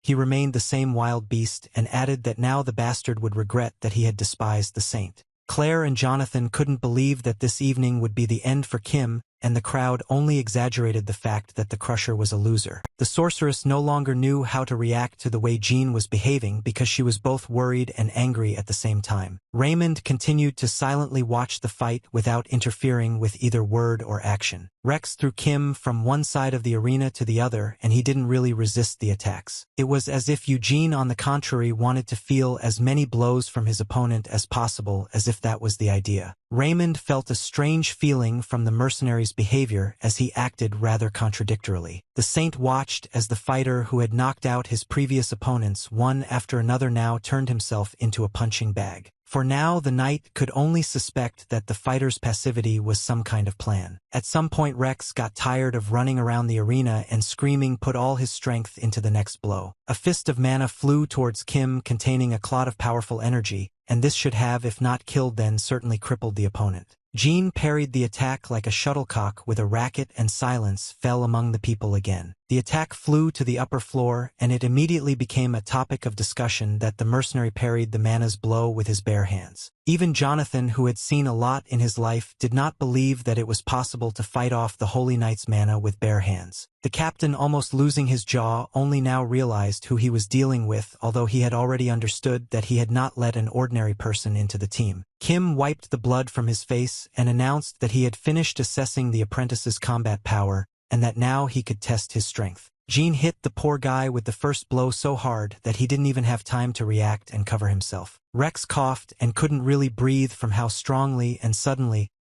he remained the same wild beast, and added that now the bastard would regret that he had despised the saint. Claire and Jonathan couldn't believe that this evening would be the end for Kim, and the crowd only exaggerated the fact that the Crusher was a loser. The sorceress no longer knew how to react to the way Jean was behaving because she was both worried and angry at the same time. Raymond continued to silently watch the fight without interfering with either word or action. Rex threw Kim from one side of the arena to the other, and he didn't really resist the attacks. It was as if Eugene, on the contrary, wanted to feel as many blows from his opponent as possible, as if that was the idea. Raymond felt a strange feeling from the mercenary's behavior as he acted rather contradictorily. The saint watched as the fighter who had knocked out his previous opponents one after another now turned himself into a punching bag. For now, the knight could only suspect that the fighter's passivity was some kind of plan. At some point, Rex got tired of running around the arena and screaming, put all his strength into the next blow. A fist of mana flew towards Kim containing a clot of powerful energy, and this should have, if not killed then, certainly crippled the opponent. Jean parried the attack like a shuttlecock with a racket, and silence fell among the people again. The The attack flew to the upper floor, and it immediately became a topic of discussion that the mercenary parried the mana's blow with his bare hands. Even Jonathan, who had seen a lot in his life, did not believe that it was possible to fight off the Holy Knight's mana with bare hands. The captain, almost losing his jaw, only now realized who he was dealing with, although he had already understood that he had not let an ordinary person into the team. Kim wiped the blood from his face and announced that he had finished assessing the apprentice's combat power, and that now he could test his strength. Jean hit the poor guy with the first blow so hard that he didn't even have time to react and cover himself. Rex coughed and couldn't really breathe from how strongly and suddenly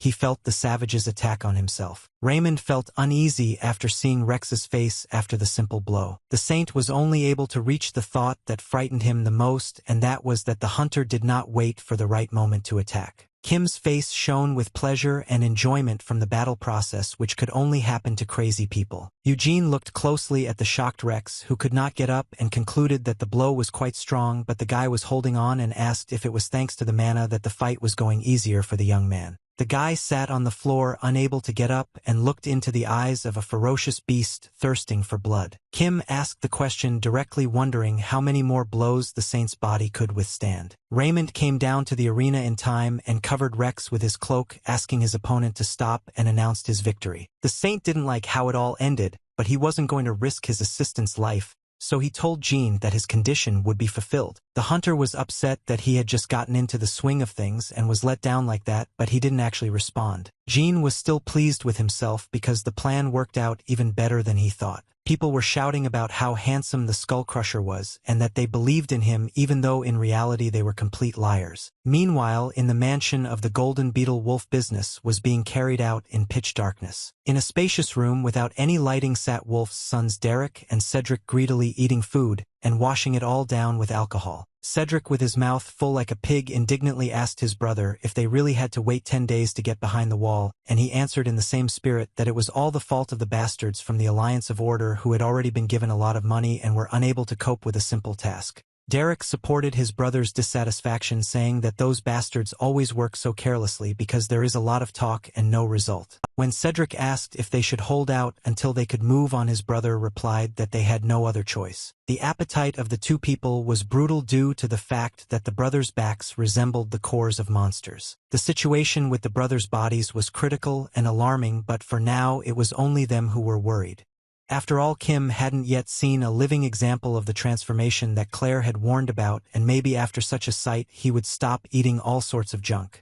he felt the savage's attack on himself. Raymond felt uneasy after seeing Rex's face after the simple blow. The saint was only able to reach the thought that frightened him the most, and that was that the hunter did not wait for the right moment to attack. Kim's face shone with pleasure and enjoyment from the battle process, which could only happen to crazy people. Eugene looked closely at the shocked Rex, who could not get up, and concluded that the blow was quite strong, but the guy was holding on, and asked if it was thanks to the mana that the fight was going easier for the young man. The guy sat on the floor, unable to get up, and looked into the eyes of a ferocious beast thirsting for blood. Kim asked the question directly, wondering how many more blows the saint's body could withstand. Raymond came down to the arena in time and covered Rex with his cloak, asking his opponent to stop, and announced his victory. The saint didn't like how it all ended, but he wasn't going to risk his assistant's life, so he told Jean that his condition would be fulfilled. The hunter was upset that he had just gotten into the swing of things and was let down like that, but he didn't actually respond. Jean was still pleased with himself because the plan worked out even better than he thought. People were shouting about how handsome the Skull Crusher was, and that they believed in him even though in reality they were complete liars. Meanwhile, in the mansion of the Golden Beetle, wolf business was being carried out in pitch darkness. In a spacious room without any lighting sat Wolf's sons Derek and Cedric, greedily eating food and washing it all down with alcohol. Cedric, with his mouth full like a pig, indignantly asked his brother if they really had to wait 10 days to get behind the wall, and he answered in the same spirit that it was all the fault of the bastards from the Alliance of Order, who had already been given a lot of money and were unable to cope with a simple task. Derek supported his brother's dissatisfaction, saying that those bastards always work so carelessly because there is a lot of talk and no result. When Cedric asked if they should hold out until they could move on, his brother replied that they had no other choice. The appetite of the two people was brutal due to the fact that the brothers' backs resembled the cores of monsters. The situation with the brothers' bodies was critical and alarming, but for now it was only them who were worried. After all, Kim hadn't yet seen a living example of the transformation that Claire had warned about, and maybe after such a sight he would stop eating all sorts of junk.